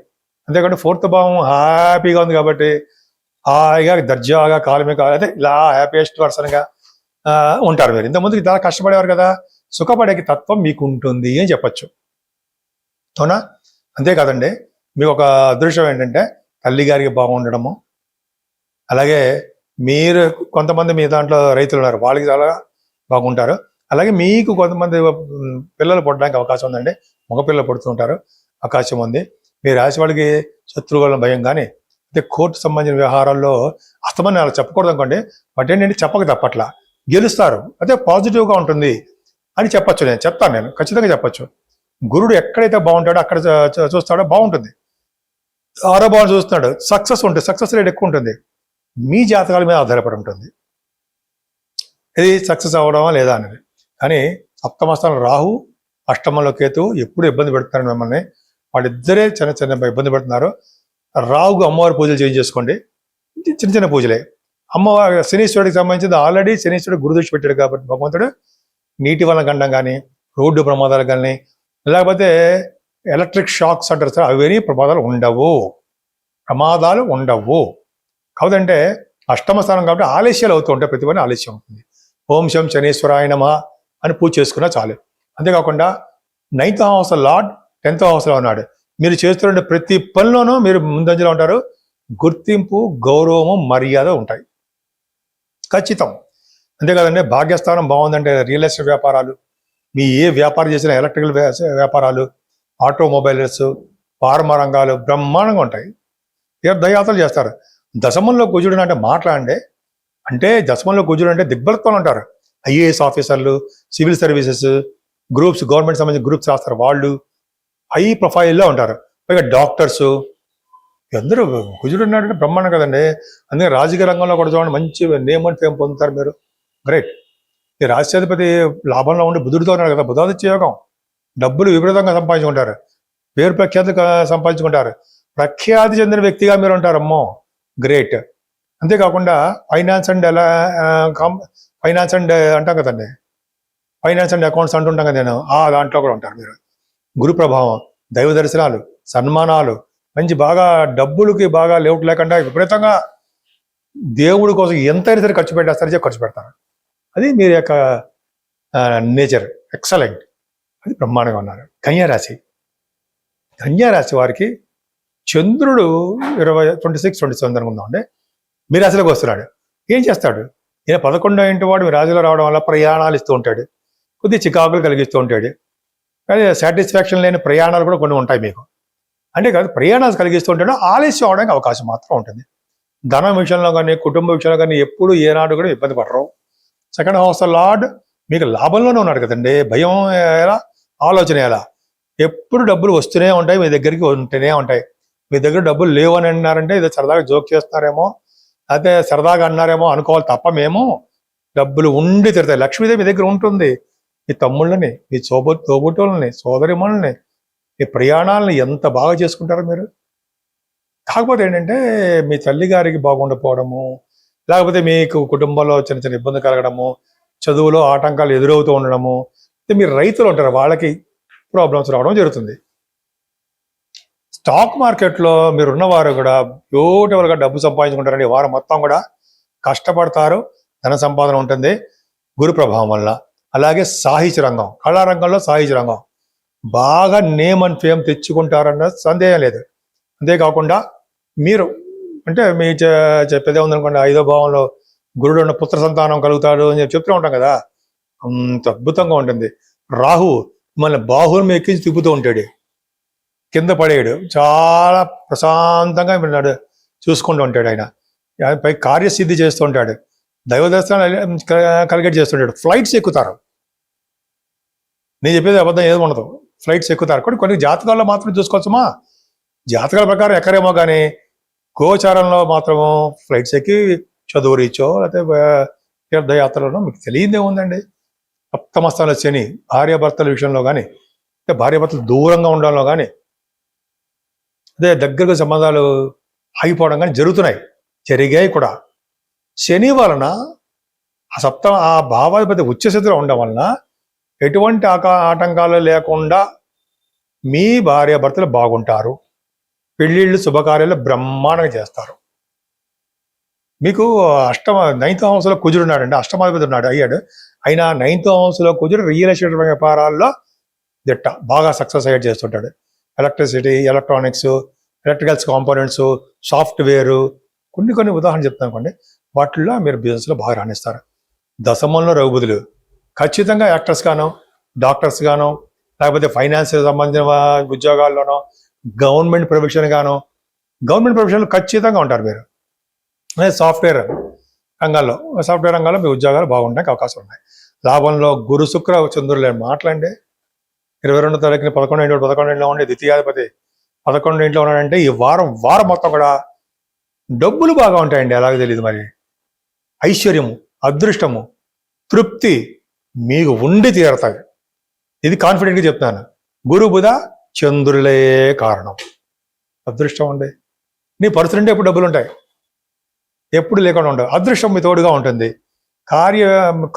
అంతేకాకుండా 4th భావం హ్యాపీగా ఉంది కాబట్టి హాయిగా దర్జాగా కాలమే అదే ఇలా హ్యాపీయెస్ట్ పర్సన్గా ఉంటారు. మీరు ఇంతకుముందుకు చాలా కష్టపడేవారు కదా, సుఖపడే తత్వం మీకు ఉంటుంది అని చెప్పచ్చు. అవునా? అంతేకాదండి, మీకు ఒక అదృష్టం ఏంటంటే తల్లి గారికి బాగుండడము. అలాగే మీరు కొంతమంది మీ దాంట్లో రైతులు ఉన్నారు, వాళ్ళకి చాలా బాగుంటారు. అలాగే మీకు కొంతమంది పిల్లలు పుట్టడానికి అవకాశం ఉందండి. మగపిల్లలు పుడుతుంటారు, అవకాశం ఉంది. మీ రాశి వాళ్ళకి శత్రువుల భయం కానీ, అంటే కోర్టు సంబంధించిన వ్యవహారాల్లో అస్తమని అలా చెప్పకూడదు అనుకోండి. బట్ ఏంటంటే చెప్పక తప్పట్లా గెలుస్తారు, అదే పాజిటివ్గా ఉంటుంది అని చెప్పచ్చు. నేను ఖచ్చితంగా చెప్పచ్చు. గురుడు ఎక్కడైతే బాగుంటాడో అక్కడ చూస్తాడో బాగుంటుంది. 6వ భావం చూస్తున్నాడు, సక్సెస్ రేట్ ఎక్కువ ఉంటుంది. మీ జాతకాల మీద ఆధారపడి ఉంటుంది ఇది సక్సెస్ అవ్వడమా లేదా అనేది. కానీ 7వ స్థానంలో రాహు, 8మంలో కేతు ఎప్పుడు ఇబ్బంది పెడుతున్నారు మిమ్మల్ని. వాళ్ళిద్దరే చిన్న ఇబ్బంది పెడుతున్నారు. రాహుకు అమ్మవారి పూజలు చేసుకోండి, చిన్న పూజలే. అమ్మవారి శనీశ్వరుడికి సంబంధించింది ఆల్రెడీ శనీశ్వరుడు గురుదృష్టి పెట్టాడు కాబట్టి భగవంతుడు నీటి వలన గండం కానీ, రోడ్డు ప్రమాదాలు కానీ, లేకపోతే ఎలక్ట్రిక్ షాక్స్ అంటారు సార్, అవేనీ ప్రమాదాలు ఉండవు. కాదంటే 8వ స్థానం కాబట్టి ఆలస్యాలు అవుతూ ఉంటాయి. ప్రతి పని ఆలస్యం అవుతుంది. ఓం శం శనీశ్వరాయ నమః అని పూజ చేసుకున్నా చాలు. అంతేకాకుండా 9th హౌస్ లార్డ్ 10th హౌస్లో ఉన్నాడు. మీరు చేస్తున్న ప్రతి పనిలోనూ మీరు ముందంజలో ఉంటారు. గుర్తింపు, గౌరవము, మర్యాద ఉంటాయి ఖచ్చితం. అంతేకాదండి, భాగ్యస్థానం బాగుందంటే రియల్ ఎస్టేట్ వ్యాపారాలు, మీ ఏ వ్యాపారం చేసినా, ఎలక్ట్రికల్ వ్యాపారాలు, ఆటోమొబైల్స్, ఫార్మా రంగాలు బ్రహ్మాండంగా ఉంటాయి. తీర్థయాత్రలు చేస్తారు. దశమంలో కుజుడు అంటే మాట్లాడండి, అంటే దశమంలో కుజుడు అంటే దిగ్బలత్వం అంటారు. ఐఏఎస్ ఆఫీసర్లు, సివిల్ సర్వీసెస్, గ్రూప్స్, గవర్నమెంట్ సంబంధించిన గ్రూప్స్ రాస్తారు, వాళ్ళు హై ప్రొఫైల్లో ఉంటారు. పైగా డాక్టర్స్ అందరూ కుజుడు ఉన్నాడంటే బ్రహ్మాండం కదండి. అందుకే రాజకీయ రంగంలో కూడా చూడండి, మంచి నేమ్ అండ్ ఫేమ్ పొందుతారు మీరు. గ్రేట్. ఈ రాష్ట్రాధిపతి లాభంలో ఉండి బుధుడితో ఉన్నారు కదా, బుధాదిత్య యోగం. డబ్బులు విపరీతంగా సంపాదించుకుంటారు, పేరు ప్రఖ్యాతి సంపాదించుకుంటారు, ప్రఖ్యాతి చెందిన వ్యక్తిగా మీరు ఉంటారు. అమ్మో గ్రేట్. అంతేకాకుండా ఫైనాన్స్ అండ్ ఫైనాన్స్ అండ్ అంటాం కదండి, ఫైనాన్స్ అండ్ అకౌంట్స్ అంటుంటాం కదా నేను, ఆ దాంట్లో కూడా ఉంటారు మీరు. గురు ప్రభావం, దైవ దర్శనాలు, సన్మానాలు, మంచి బాగా డబ్బులకి బాగా లేవుట్ లేకుండా విపరీతంగా దేవుడి కోసం ఎంతైనా సరే ఖర్చు పెట్టేస్తారని ఖర్చు పెడతారు. అది మీరు యొక్క నేచర్. ఎక్సలెంట్. అది బ్రహ్మాండంగా ఉన్నారు. కన్యారాశి. కన్యారాశి వారికి చంద్రుడు 26-27 అనుకుందామండి, మీ రాశిలోకి వస్తున్నాడు. ఏం చేస్తాడు? ఈయన 11వ ఇంటి వాడు మీ రాశిలో రావడం వల్ల ప్రయాణాలు ఇస్తూ ఉంటాడు, కొద్దిగా చికాకులు కలిగిస్తూ ఉంటాడు. కానీ సాటిస్ఫాక్షన్ లేని ప్రయాణాలు కూడా కొన్ని ఉంటాయి మీకు. అంటే కాదు, ప్రయాణాలు కలిగిస్తూ ఉంటాడు, ఆలస్యం అవడానికి అవకాశం మాత్రం ఉంటుంది. ధనం విషయంలో కానీ, కుటుంబ విషయంలో కానీ ఎప్పుడు ఏనాడు కూడా ఇబ్బంది పడరు. సెకండ్ హౌస్ లార్డ్ మీకు లాభంలోనే ఉన్నాడు కదండి. భయం ఎలా, ఆలోచన ఎలా, ఎప్పుడు డబ్బులు వస్తూనే ఉంటాయి, మీ దగ్గరికి ఉంటూనే ఉంటాయి. మీ దగ్గర డబ్బులు లేవు అని అన్నారంటే ఇది సరదాగా జోక్ చేస్తున్నారేమో, అయితే సరదాగా అన్నారేమో అనుకోవాలి తప్ప, మేము డబ్బులు ఉండి తిడతాయి. లక్ష్మీదేవి మీ దగ్గర ఉంటుంది. మీ తమ్ముళ్ళని, మీ తోబుట్టుల్ని, సోదరిమణుల్ని, మీ ప్రయాణాలను ఎంత బాగా చేసుకుంటారో మీరు. కాకపోతే ఏంటంటే మీ తల్లి గారికి బాగుండకపోవడము, లేకపోతే మీకు కుటుంబంలో చిన్న చిన్న ఇబ్బంది కలగడము, చదువులో ఆటంకాలు ఎదురవుతూ ఉండడము. మీరు రైతులు ఉంటారు, వాళ్ళకి ప్రాబ్లమ్స్ రావడం జరుగుతుంది. స్టాక్ మార్కెట్లో మీరున్నవారు కూడా బ్యూటిఫుల్గా డబ్బు సంపాదించుకుంటారండి. వారు మొత్తం కూడా కష్టపడతారు, ధన సంపాదన ఉంటుంది గురు ప్రభావం వల్ల. అలాగే సాహిత్య రంగం, కళారంగంలో సాహిత్య రంగం బాగా నేమ్ అండ్ ఫేమ్ తెచ్చుకుంటారన్న సందేహం లేదు. అంతేకాకుండా మీరు అంటే మీ చెప్పేదే ఉందనుకోండి, 5వ భావంలో గురుడు ఉన్న పుత్ర సంతానం కలుగుతాడు అని చెప్తూ ఉంటాం కదా, అంత అద్భుతంగా ఉంటుంది. రాహు మిమ్మల్ని బాహువుని ఎక్కించి తిప్పుతూ ఉంటాడు, కింద పడేయడు, చాలా ప్రశాంతంగా మీరు చూసుకుంటూ ఉంటాడు. ఆయన పై కార్యసిద్ధి చేస్తూ ఉంటాడు, దైవ దర్శనాలు కలిగేట్ చేస్తుంటాడు. ఫ్లైట్స్ ఎక్కుతారు, నేను చెప్పేది అబద్ధం ఏదో ఉండదు, ఫ్లైట్స్ ఎక్కుతారు. కొన్ని జాతకాల్లో మాత్రం చూసుకోవచ్చుమా, జాతకాల ప్రకారం ఎక్కరేమో కానీ గోచారంలో మాత్రము ఫ్లైట్స్ ఎక్కి చదువు రీచో లేకపోతే తీర్థయాత్రలోనో మీకు తెలియదే ఉందండి. సప్తమస్థానంలో శని భార్యాభర్తల విషయంలో కానీ, భార్యాభర్తలు దూరంగా ఉండడంలో కానీ, అదే దగ్గరకు సంబంధాలు ఆగిపోవడం కానీ జరిగాయి కూడా. శని వలన ఆ భావాధిపతి ఉచ్చస్థితిలో ఉండడం వలన ఎటువంటి ఆటంకాలు లేకుండా మీ భార్యాభర్తలు బాగుంటారు, పెళ్ళిళ్ళు శుభకార్యాలు బ్రహ్మాండంగా చేస్తారు. మీకు 9th హౌస్లో కుజుడు ఉన్నాడండి, అష్టమాధిపతి ఉన్నాడు అయ్యాడు. అయినా 9th హౌస్లో కుజుడు రియల్ ఎస్టేట్ వ్యాపారాల్లో దిట్ట, బాగా సక్సెస్ అయ్యేట్ చేస్తుంటాడు. Electricity, electronics, electricals components, software, కొన్ని ఉదాహరణ చెప్తాను అనుకోండి, వాటిల్లో మీరు బిజినెస్లో బాగా రాణిస్తారు. దశమంలో రఘుబుధులు ఖచ్చితంగా యాక్టర్స్ గానో, డాక్టర్స్ గానో, లేకపోతే ఫైనాన్స్ సంబంధించిన ఉద్యోగాల్లోనో, గవర్నమెంట్ ప్రొఫెషన్ గానో, గవర్నమెంట్ ప్రొఫెషన్లో ఖచ్చితంగా ఉంటారు మీరు. అదే సాఫ్ట్వేర్ రంగాల్లో మీ ఉద్యోగాలు బాగుండడానికి అవకాశం ఉన్నాయి. లాభంలో గురు శుక్ర చంద్రులు మాట్లాడండి. 22వ తారీఖున 11 ఉండే ద్వితీయాధిపతి 11 ఉన్నాడంటే ఈ వారం మొత్తం కూడా డబ్బులు బాగా ఉంటాయండి. అలాగే తెలియదు మరి. ఐశ్వర్యము, అదృష్టము, తృప్తి మీకు ఉండి తీరతాయి. ఇది కాన్ఫిడెంట్గా చెప్తున్నాను. గురు బుధ చంద్రులే కారణం. అదృష్టం ఉండే నీ పర్సు నుండి ఎప్పుడు డబ్బులు ఉంటాయి, ఎప్పుడు లేకుండా ఉండవు. అదృష్టం మీ తోడుగా ఉంటుంది.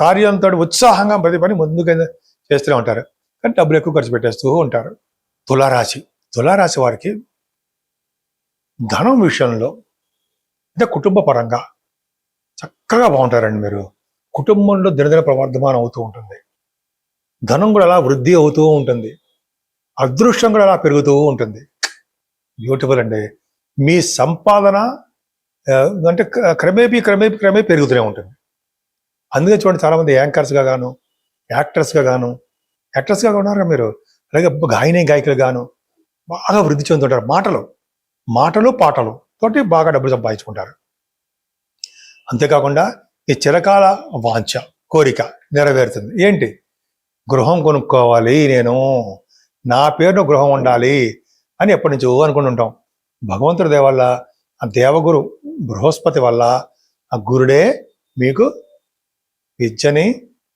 కార్యంతో ఉత్సాహంగా ప్రతి పని ముందుగా చేస్తూనే ఉంటారు, కానీ డబ్బులు ఎక్కువ ఖర్చు పెట్టేస్తూ ఉంటారు. తులారాశి వారికి ధనం విషయంలో అంటే కుటుంబ పరంగా చక్కగా బాగుంటారండి. మీరు కుటుంబంలో దినదిన ప్రవర్ధమానం అవుతూ ఉంటుంది, ధనం కూడా అలా వృద్ధి అవుతూ ఉంటుంది, అదృష్టం కూడా అలా పెరుగుతూ ఉంటుంది. బ్యూటిఫుల్ అండి. మీ సంపాదన అంటే క్రమేపీ పెరుగుతూనే ఉంటుంది. అందుకే చూడండి, చాలామంది యాంకర్స్గా గాను, యాక్టర్స్గా ఉన్నారు మీరు. అలాగే గాయకులు గాను బాగా వృద్ధి చెందుతుంటారు. మాటలు పాటలు తోటి బాగా డబ్బులు సంపాదించుకుంటారు. అంతేకాకుండా ఈ చిరకాల వాంఛ కోరిక నెరవేరుతుంది. ఏంటి? గృహం కొనుక్కోవాలి, నేను నా పేరును గృహం ఉండాలి అని ఎప్పటి నుంచో అనుకుంటుంటాం. భగవంతుడి దయ వల్ల, ఆ దేవగురు బృహస్పతి వల్ల, ఆ గురుడే మీకు విద్యని,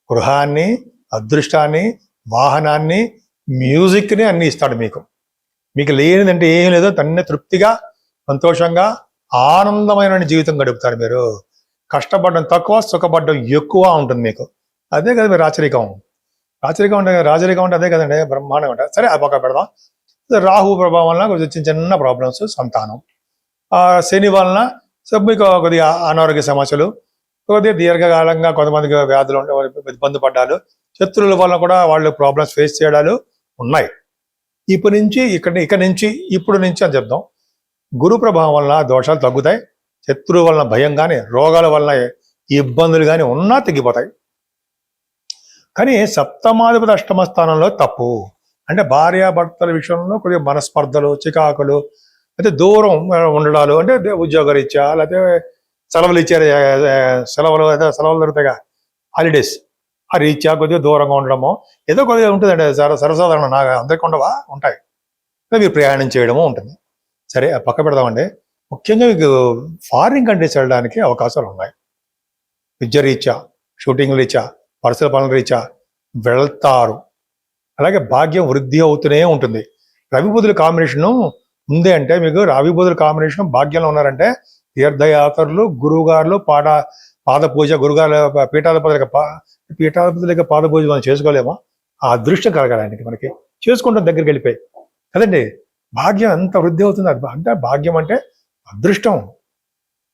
గృహాన్ని, అదృష్టాన్ని, వాహనాన్ని, మ్యూజిక్ని అన్ని ఇస్తాడు. మీకు లేనిదంటే ఏం లేదో తన్నే తృప్తిగా, సంతోషంగా, ఆనందమైన జీవితం గడుపుతారు. మీరు కష్టపడడం తక్కువ, సుఖపడడం ఎక్కువ ఉంటుంది మీకు. అదే కదా మీరు రాచరికం అంటే అదే కదండి, బ్రహ్మాండంగా ఉంటుంది. సరే అది పక్క పెడదాం. రాహు ప్రభావం వలన కొంచెం చిన్న చిన్న ప్రాబ్లమ్స్, సంతానం. శని వలన మీకు కొద్దిగా అనారోగ్య సమస్యలు, కొద్దిగా దీర్ఘకాలంగా కొంతమందికి వ్యాధులు ఇబ్బంది పడ్డాలు, శత్రువుల వలన కూడా వాళ్ళు ప్రాబ్లమ్స్ ఫేస్ చేయడాలు ఉన్నాయి. ఇప్పుడు నుంచి అని చెప్దాం. గురు ప్రభావం వలన దోషాలు తగ్గుతాయి. శత్రువు వలన భయం కానీ, రోగాల వలన ఇబ్బందులు కానీ ఉన్నా తగ్గిపోతాయి. కానీ సప్తమాధిపతి అష్టమ స్థానంలో తప్పు. అంటే భార్యాభర్తల విషయంలో కొద్దిగా మనస్పర్ధలు, చికాకులు, అయితే దూరం ఉండడాలు, అంటే ఉద్యోగరీత్యా, లేకపోతే సెలవులు ఇచ్చారు, సెలవులు దొరుకుతాయిగా, హాలిడేస్, ఆ రీత్యా కొద్దిగా దూరంగా ఉండడము ఏదో కొద్దిగా ఉంటుందండి. సర్వసాధారణ అందరికీ ఉండవా? ఉంటాయి. మీరు ప్రయాణం చేయడము ఉంటుంది. సరే పక్క పెడదామండి. ముఖ్యంగా మీకు ఫారిన్ కంట్రీస్ వెళ్ళడానికి అవకాశాలు ఉన్నాయి. విద్య రీత్యా, షూటింగ్ రీత్యా, పర్సనల్ పనుల రీత్యా వెళ్తారు. అలాగే భాగ్యం వృద్ధి అవుతూనే ఉంటుంది. రవి బుధుల కాంబినేషను ఉంది అంటే, మీకు రవి బుధుల కాంబినేషన్ భాగ్యంలో ఉన్నారంటే తీర్థయాత్రలు, గురువుగారులు, పాద పూజ, గురుగారు పీఠాధిపతులకి పాద పూజ మనం చేసుకోలేమా? ఆ అదృష్టం కలగాలండి మనకి, చేసుకుంటాం దగ్గరికి వెళ్ళిపోయి కదండి. భాగ్యం ఎంత వృద్ధి అవుతుంది. అంటే భాగ్యం అంటే అదృష్టం.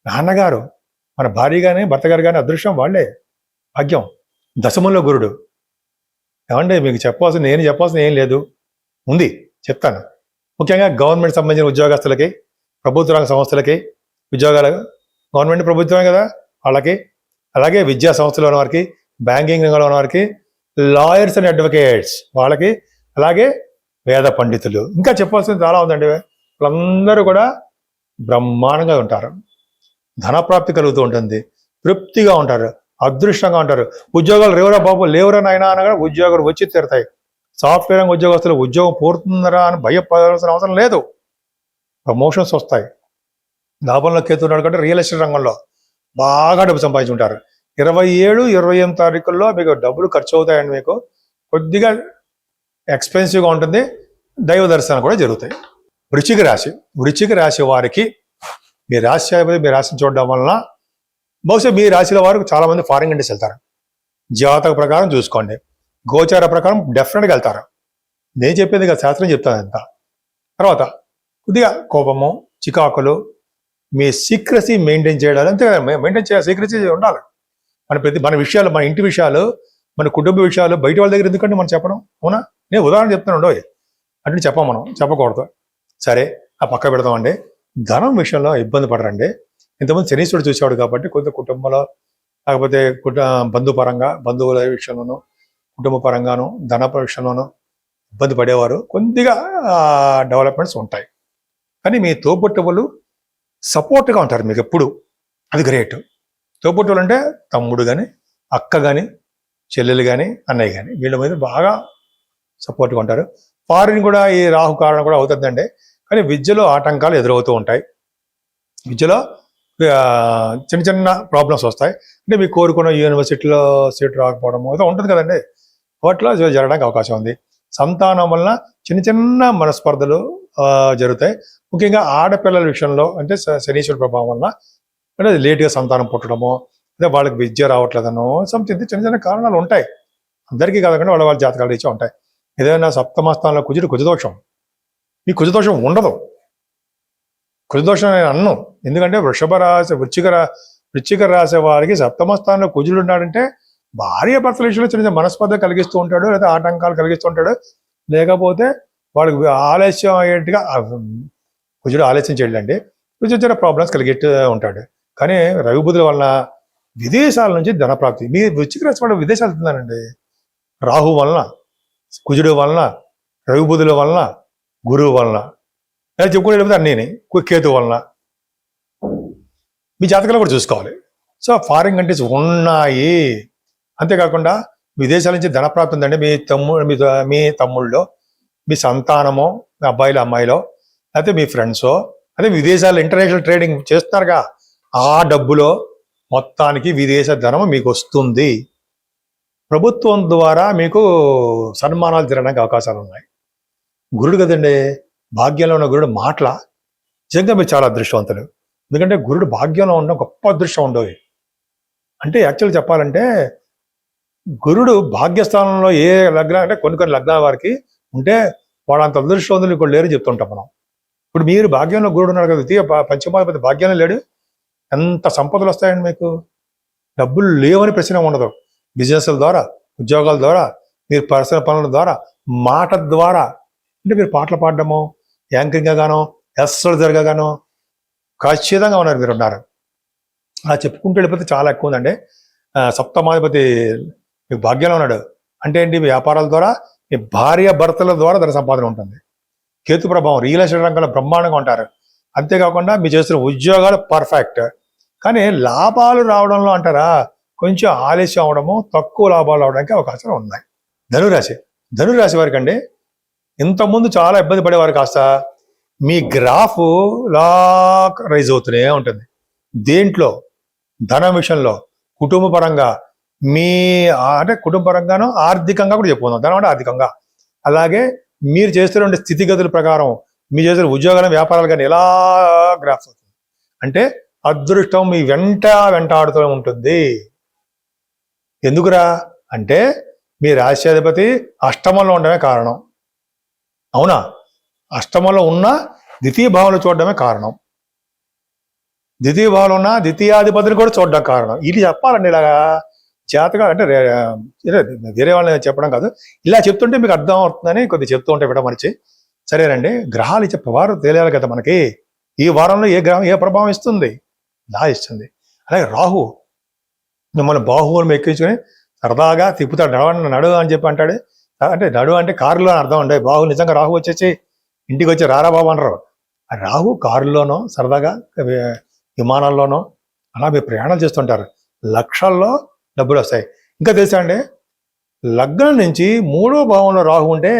నాన్నగారు, మన భార్య కానీ భర్త గారు కానీ అదృష్టం వాళ్ళే భాగ్యం. దశమంలో గురుడు. ఏమంటే మీకు నేను చెప్పాల్సిన ఏం లేదు, ఉంది, చెప్తాను. ముఖ్యంగా గవర్నమెంట్ సంబంధించిన ఉద్యోగస్తులకి, ప్రభుత్వ రంగ సంస్థలకి, ఉద్యోగాలు, గవర్నమెంట్ ప్రభుత్వమే కదా వాళ్ళకి, అలాగే విద్యా సంస్థలో ఉన్న వారికి, బ్యాంకింగ్ రంగంలో ఉన్న వారికి, లాయర్స్ అండ్ అడ్వకేట్స్ వాళ్ళకి, అలాగే వేద పండితులు, ఇంకా చెప్పాల్సింది చాలా ఉందండి. వాళ్ళందరూ కూడా బ్రహ్మాండంగా ఉంటారు. ధనప్రాప్తి కలుగుతూ ఉంటుంది, తృప్తిగా ఉంటారు, అదృష్టంగా ఉంటారు. ఉద్యోగాలు లేవరా నాయనా అనగా ఉద్యోగాలు వచ్చి తీరుతాయి. సాఫ్ట్వేర్ రంగ ఉద్యోగస్తులు ఉద్యోగం పోతుందరా అని భయపడాల్సిన అవసరం లేదు. ప్రమోషన్స్ వస్తాయి. లాభంలో కేతున్నాడు కంటే రియల్ ఎస్టేట్ రంగంలో బాగా డబ్బు సంపాదించుంటారు. 27, 28 తారీఖుల్లో మీకు డబ్బులు ఖర్చు అవుతాయండి. మీకు కొద్దిగా ఎక్స్పెన్సివ్గా ఉంటుంది. దైవ దర్శనాలు కూడా జరుగుతాయి. వృశ్చిక రాశి వారికి మీ రాశిని చూడడం వలన బహుశా మీ రాశిలో వారు చాలా మంది ఫారిన్ కంట్రీస్ వెళ్తారు. జాతక ప్రకారం చూసుకోండి, గోచార ప్రకారం డెఫినెట్గా వెళ్తారు. నేను చెప్పేది కదా, శాస్త్రం చెప్తాను అంతా. తర్వాత కొద్దిగా కోపము, చికాకులు, మీ సీక్రసీ మెయింటైన్ చేయడాలి. అంతే కదా, మెయింటైన్ చేయాలి, సీక్రసీ ఉండాలి. మన విషయాలు, మన ఇంటి విషయాలు, మన కుటుంబ విషయాలు బయట వాళ్ళ దగ్గర ఎందుకంటే మనం చెప్పడం, అవునా? నేను ఉదాహరణ చెప్తాను, అంటే చెప్పకూడదు. సరే ఆ పక్క పెడతామండి. ధనం విషయంలో ఇబ్బంది పడరండి. ఇంతకుముందు శనీశ్వరుడు చూసేవాడు కాబట్టి కొంత కుటుంబంలో, లేకపోతే బంధువుల విషయంలోనూ, కుటుంబ పరంగాను, ధన విషయంలోనూ ఇబ్బంది పడేవారు. కొద్దిగా డెవలప్మెంట్స్ ఉంటాయి. కానీ మీ తోబుట్టువులు సపోర్ట్గా ఉంటారు మీకు ఎప్పుడు, అది గ్రేట్. తోబుట్టువులు అంటే తమ్ముడు కానీ, అక్క కానీ, చెల్లెలు కానీ, అన్నయ్య కానీ, వీళ్ళ మీద బాగా సపోర్ట్గా ఉంటారు. ఫారిన్ కూడా ఈ రాహు కారణం కూడా అవుతుందండి. కానీ విద్యలో ఆటంకాలు ఎదురవుతూ ఉంటాయి. విద్యలో చిన్న చిన్న ప్రాబ్లమ్స్ వస్తాయి. అంటే మీకు కోరుకున్న యూనివర్సిటీలో సీట్ రాకపోవడం ఏదో ఉంటుంది కదండి, వాటిలో జరగడానికి అవకాశం ఉంది. సంతానం వలన చిన్న చిన్న మనస్పర్ధలు జరుగుతాయి. ముఖ్యంగా ఆడపిల్లల విషయంలో అంటే శనీశ్వర ప్రభావం వలన అంటే లేట్గా సంతానం పుట్టడమో, అంటే వాళ్ళకి విద్య రావట్లేదనో, సంథింగ్ చిన్న చిన్న కారణాలు ఉంటాయి. అందరికీ కాకుండా వాళ్ళ జాతకాలు రీచ్ ఉంటాయి. ఏదైనా సప్తమ స్థానంలో కుజదోషం, ఈ కుజదోషం ఉండదు. కుజదోషం నేను అన్ను, ఎందుకంటే వృశ్చిక రాశి వారికి సప్తమ స్థానంలో కుజుడు ఉన్నాడంటే భార్య భర్తల విషయంలో చిన్న మనస్పర్ధ కలిగిస్తూ ఉంటాడు, లేదా ఆటంకాలు కలిగిస్తూ ఉంటాడు. లేకపోతే వాళ్ళకి ఆలస్యం అయ్యేట్టుగా, కుజుడు ఆలస్యం చేయడండి, కొంచెం చిన్న ప్రాబ్లమ్స్ కలిగేట్టు ఉంటాడు. కానీ రవి బుధుల వలన విదేశాల నుంచి ధనప్రాప్తి. మీ వృశ్చిక రాశి వాళ్ళు విదేశాలు వెళ్తున్నారండి. రాహు వలన, కుజుడు వలన, రవి బుధుల వలన, గురువు వలన, చెప్పుకునే అన్నీ కేతు వలన. మీ జాతకాలు కూడా చూసుకోవాలి. సో ఫారిన్ కంట్రీస్ ఉన్నాయి. అంతేకాకుండా విదేశాల నుంచి ధన ప్రాప్తి ఉందంటే మీ తమ్ముళ్ళో, మీ సంతానమో, మీ అబ్బాయిలో అమ్మాయిలో, లేకపోతే మీ ఫ్రెండ్సో, అదే విదేశాల్లో ఇంటర్నేషనల్ ట్రేడింగ్ చేస్తున్నారుగా, ఆ డబ్బులో మొత్తానికి విదేశ ధనం మీకు వస్తుంది. ప్రభుత్వం ద్వారా మీకు సన్మానాలు జరగడానికి అవకాశాలు ఉన్నాయి. గురుడు కదండి, భాగ్యంలో ఉన్న గురుడు మాటల నిజంగా మీరు చాలా అదృష్టవంతులు. ఎందుకంటే గురుడు భాగ్యంలో ఉండడం గొప్ప అదృష్టం ఉండవు. అంటే యాక్చువల్ చెప్పాలంటే గురుడు భాగ్యస్థానంలో ఏ లగ్నం అంటే కొన్ని లగ్నాల వారికి ఉంటే వాళ్ళంత అదృష్టవంతులు ఇక్కడ లేరు చెప్తుంటాం మనం. ఇప్పుడు మీరు భాగ్యంలో గురుడు ఉన్నారు కదా, ద్వితీయ పంచమాధిపతి భాగ్యంలో లేడు, ఎంత సంపదలు వస్తాయండి మీకు. డబ్బులు లేవని ప్రశ్న ఉండదు. బిజినెస్ల ద్వారా, ఉద్యోగాల ద్వారా, మీరు పర్సనల్ పనుల ద్వారా, మాట ద్వారా, అంటే మీరు పాటలు పాడడము, యాంకరింగ్ గానో, ఎస్సలు జరగగానో ఖచ్చితంగా ఉన్నారు, మీరు ఉన్నారు. అలా చెప్పుకుంటూ వెళ్ళిపోతే చాలా ఎక్కువ ఉందండి. సప్తమాధిపతి మీకు భాగ్యంలో ఉన్నాడు అంటే ఏంటి, వ్యాపారాల ద్వారా, మీ భార్య భర్తల ద్వారా ధన సంపాదన ఉంటుంది. కేతు ప్రభావం రియల్ ఎస్టేట్ రంగంలో బ్రహ్మాండంగా ఉంటారు. అంతేకాకుండా మీరు చేస్తున్న ఉద్యోగాలు పర్ఫెక్ట్. కానీ లాభాలు రావడంలో అంటారా కొంచెం ఆలస్యం అవడము, తక్కువ లాభాలు రావడానికి అవకాశాలు ఉన్నాయి. ధనురాశి వారికి అండి ఇంతకుముందు చాలా ఇబ్బంది పడేవారు కాస్త మీ గ్రాఫ్ లా రైజ్ అవుతూనే ఉంటుంది. దేంట్లో, ధనం విషయంలో, కుటుంబ పరంగా, మీ అంటే కుటుంబ పరంగానో ఆర్థికంగా కూడా చెప్పుకుందాం. ధనం అంటే ఆర్థికంగా, అలాగే మీరు చేస్తున్న స్థితిగతుల ప్రకారం మీరు చేస్తున్న ఉద్యోగాలు, వ్యాపారాలు కానీ ఎలా గ్రాఫ్ అవుతుంది అంటే అదృష్టం మీ వెంటాడుతూ ఉంటుంది. ఎందుకురా అంటే మీ రాశ్యాధిపతి అష్టమంలో ఉండడమే కారణం. అవునా? అష్టమంలో ఉన్న ద్వితీయ భావంలో చూడడమే కారణం. ద్వితీయ భావంలో ఉన్న ద్వితీయాధిపతిని కూడా చూడడం కారణం. ఇది చెప్పాలండి ఇలాగా జాతగా అంటే వేరే వాళ్ళని చెప్పడం కాదు, ఇలా చెప్తుంటే మీకు అర్థం అవుతుందని కొద్దిగా చెప్తూ ఉంటే విడమరిచి. సరేనండి, గ్రహాలు ఇచ్చే వారం తెలియాలి కదా మనకి. ఈ వారంలో ఏ గ్రహం ఏ ప్రభావం ఇస్తుంది, లా ఇస్తుంది. అలాగే రాహు మిమ్మల్ని బాహువులను ఎక్కించుకొని సరదాగా తిప్పుతాడు. నడు అని చెప్పి అంటాడు. అంటే నడు అంటే కారులో అర్థం అండి. బాహు నిజంగా రాహు వచ్చేసి ఇంటికి వచ్చి రారా బాబు అనరు. రాహు కారులోనో సరదాగా విమానాల్లోనో అలా మీరు ప్రయాణాలు చేస్తుంటారు. లక్షల్లో డబ్బులు వస్తాయి. ఇంకా తెలుసా అండి, లగ్నం నుంచి 3వ భావంలో రాహు ఉంటే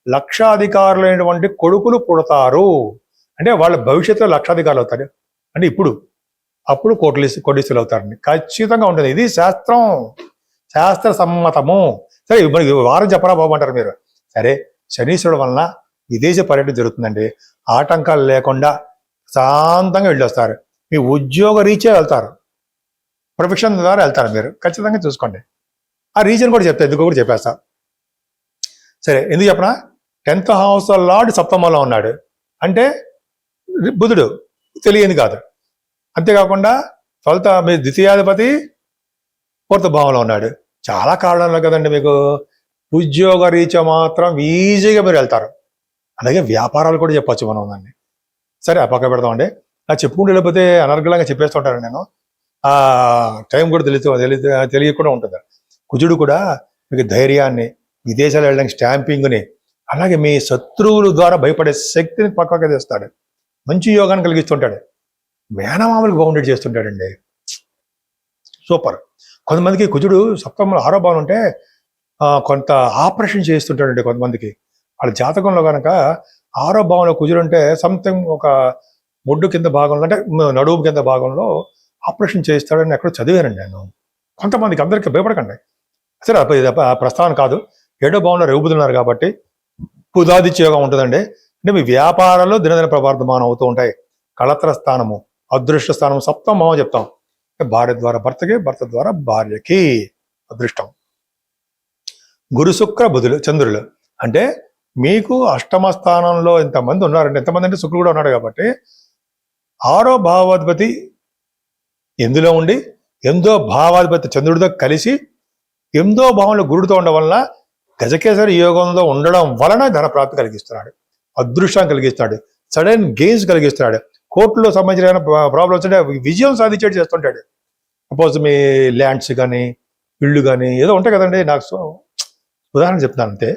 లక్షాధికారులైనటువంటి కొడుకులు పుడతారు. అంటే వాళ్ళ భవిష్యత్తులో లక్షాధికారులు అవుతారు. అంటే అప్పుడు కోటీశ్వరులు అవుతారండి. ఖచ్చితంగా ఉంటుంది. ఇది శాస్త్ర సమ్మతము. సరే మనకి వారం చెప్పరా బాబు అంటారు మీరు. సరే, శనీశ్వరుడు వలన విదేశ పర్యటన జరుగుతుందండి. ఆటంకాలు లేకుండా శాంతంగా వెళ్ళొస్తారు. మీ ఉద్యోగ రీత్యా వెళ్తారు, ప్రొఫెషన్ ద్వారా వెళ్తారు. మీరు ఖచ్చితంగా చూసుకోండి. ఆ రీజన్ కూడా చెప్తా, ఎందుకో కూడా చెప్పేస్తా. సరే, ఎందుకు చెప్పనా, 10th హౌస్ లార్డ్ సప్తమంలో ఉన్నాడు అంటే బుధుడు తెలియని కాదు. అంతేకాకుండా మీ ద్వితీయాధిపతి 4th భావంలో ఉన్నాడు. చాలా కారణాలు కదండి మీకు. ఉద్యోగ రీత్యా మాత్రం ఈజీగా మీరు వెళ్తారు. అలాగే వ్యాపారాలు కూడా చెప్పచ్చు మనం దాన్ని. సరే, ఆ పక్క పెడతామండి. నాకు చెప్పుకుంటూ వెళ్ళిపోతే అనర్గళంగా చెప్పేస్తుంటాను నేను. ఆ టైం కూడా తెలియకుండా ఉంటుంది. కుజుడు కూడా మీకు ధైర్యాన్ని, విదేశాలు వెళ్ళడానికి స్టాంపింగ్ని, అలాగే మీ శత్రువుల ద్వారా భయపడే శక్తిని పక్కగా తెస్తాడు. మంచి యోగాన్ని కలిగిస్తుంటాడు. మేనమామలకు బౌండెడ్ చేస్తుంటాడండి. సూపర్. కొంతమందికి కుజుడు సప్తమంలో 6వ భావం ఉంటే కొంత ఆపరేషన్ చేస్తుంటాడండి. కొంతమందికి వాళ్ళ జాతకంలో కనుక 6వ భావంలో కుజుడు ఉంటే సంథింగ్ ఒక ముడ్డు కింద భాగంలో అంటే నడుము కింద భాగంలో ఆపరేషన్ చేస్తాడని ఎక్కడో చదివానండి నేను. కొంతమందికి, అందరికీ భయపడకండి. సరే, ప్రస్తావన కాదు. 7వ భావంలో రేవుబుతున్నారు కాబట్టి బుధాదిత్య యోగం ఉంటుందండి. అంటే మీ వ్యాపారాల్లో దినదిన ప్రవర్ధమానం అవుతూ ఉంటాయి. కళత్ర స్థానము, అదృష్ట స్థానము, 7వ భావం చెప్తాం. భార్య ద్వారా భర్తకి, భర్త ద్వారా భార్యకి అదృష్టం. గురు శుక్ర బుధులు చంద్రులు అంటే మీకు అష్టమ స్థానంలో ఎంతమంది ఉన్నారంటే, ఎంతమంది అంటే శుక్రుడు కూడా ఉన్నాడు కాబట్టి 6వ భావాధిపతి ఎందులో ఉండి 8వ భావాధిపతి చంద్రుడితో కలిసి 8వ భావంలో గురుడితో ఉండడం వలన గజకేసరి యోగంలో ఉండడం వలన ధన ప్రాప్తి కలిగిస్తున్నాడు, అదృష్టాన్ని కలిగిస్తాడు, సడన్ గెయిన్స్ కలిగిస్తున్నాడు. కోర్టులో సంబంధించిన ప్రాబ్లమ్స్ అంటే విజయం సాధించేది చేస్తుంటాడు. సపోజ్ మీ ల్యాండ్స్ కానీ, ఇళ్ళు కానీ ఏదో ఉంటాయి కదండి. నాకు ఉదాహరణ చెప్తున్నాను అంతే.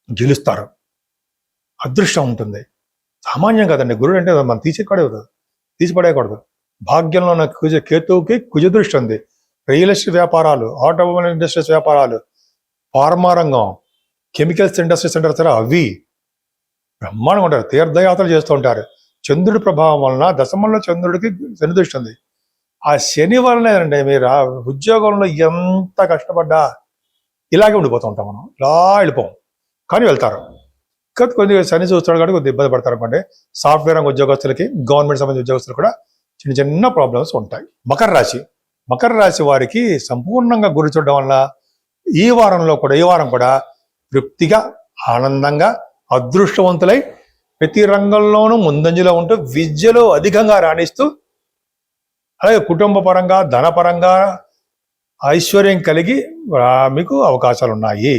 గెలుస్తారు, అదృష్టం ఉంటుంది. సామాన్యం కదండి. గురుడు అంటే మనం తీసిపడేయకూడదు. భాగ్యంలో ఉన్న కేతువుకి కుజ దృష్టి ఉంది. రియల్ ఎస్టేట్ వ్యాపారాలు, ఆటోమొబైల్ ఇండస్ట్రీస్ వ్యాపారాలు, ఫార్మా రంగం, కెమికల్స్ ఇండస్ట్రీస్ అంటారు సరే, అవి బ్రహ్మాండంగా ఉంటారు. తీర్థయాత్రలు చేస్తూ ఉంటారు. చంద్రుడి ప్రభావం వలన దశమంలో చంద్రుడికి శని దృష్టి ఉంది. ఆ శని వలనేనండి మీరు ఆ ఉద్యోగంలో ఎంత కష్టపడ్డా ఇలాగే ఉండిపోతూ ఉంటాం మనం, ఇలా వెళ్ళిపోం, కానీ వెళ్తారు. కొద్దిగా శని చూస్తాడు కాబట్టి కొద్దిగా ఇబ్బంది పడతారు అనుకోండి. సాఫ్ట్వేర్ రంగ ఉద్యోగస్తులకి, గవర్నమెంట్ సంబంధించిన ఉద్యోగస్తులు కూడా చిన్న చిన్న ప్రాబ్లమ్స్ ఉంటాయి. మకర రాశి వారికి సంపూర్ణంగా గురి చూడడం వల్ల ఈ వారం కూడా తృప్తిగా, ఆనందంగా, అదృష్టవంతులై ప్రతి రంగంలోనూ ముందంజలో ఉంటూ విద్యలో అధికంగా రాణిస్తూ, అలాగే కుటుంబ పరంగా, ధనపరంగా ఐశ్వర్యం కలిగి మీకు అవకాశాలు ఉన్నాయి.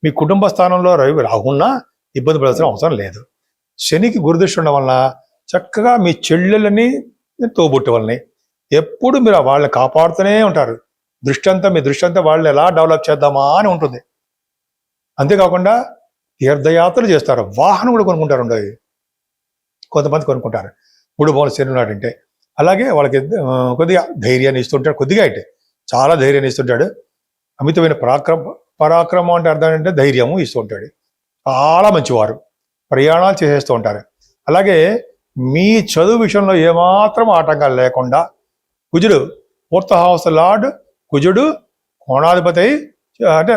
మీ కుటుంబ స్థానంలో రవి రాహున్నా ఇబ్బంది పడాల్సిన అవసరం లేదు. శనికి గురుదృష్టి ఉండడం వలన చక్కగా మీ చెల్లెలని, తోబుట్టువల్ని ఎప్పుడు మీరు వాళ్ళని కాపాడుతూనే ఉంటారు. మీ దృష్టి అంతా వాళ్ళని ఎలా డెవలప్ చేద్దామా అని ఉంటుంది. అంతేకాకుండా తీర్థయాత్రలు చేస్తారు, వాహనం కూడా కొనుక్కుంటారు. ఉండేవి కొంతమంది కొనుక్కుంటారు 3 భావన శని ఉన్నాడంటే. అలాగే వాళ్ళకి కొద్దిగా ధైర్యాన్ని ఇస్తుంటాడు, కొద్దిగా అంటే చాలా ధైర్యాన్ని ఇస్తుంటాడు. అమితమైన పరాక్రమం అంటే అర్థం అంటే ధైర్యము ఇస్తూ ఉంటాడు. చాలా మంచివారు, ప్రయాణాలు చేసేస్తూ ఉంటారు. అలాగే మీ చదువు విషయంలో ఏమాత్రం ఆటంకాలు లేకుండా కుజుడు 4th హౌస్ లార్డ్, కుజుడు కోణాధిపతి అంటే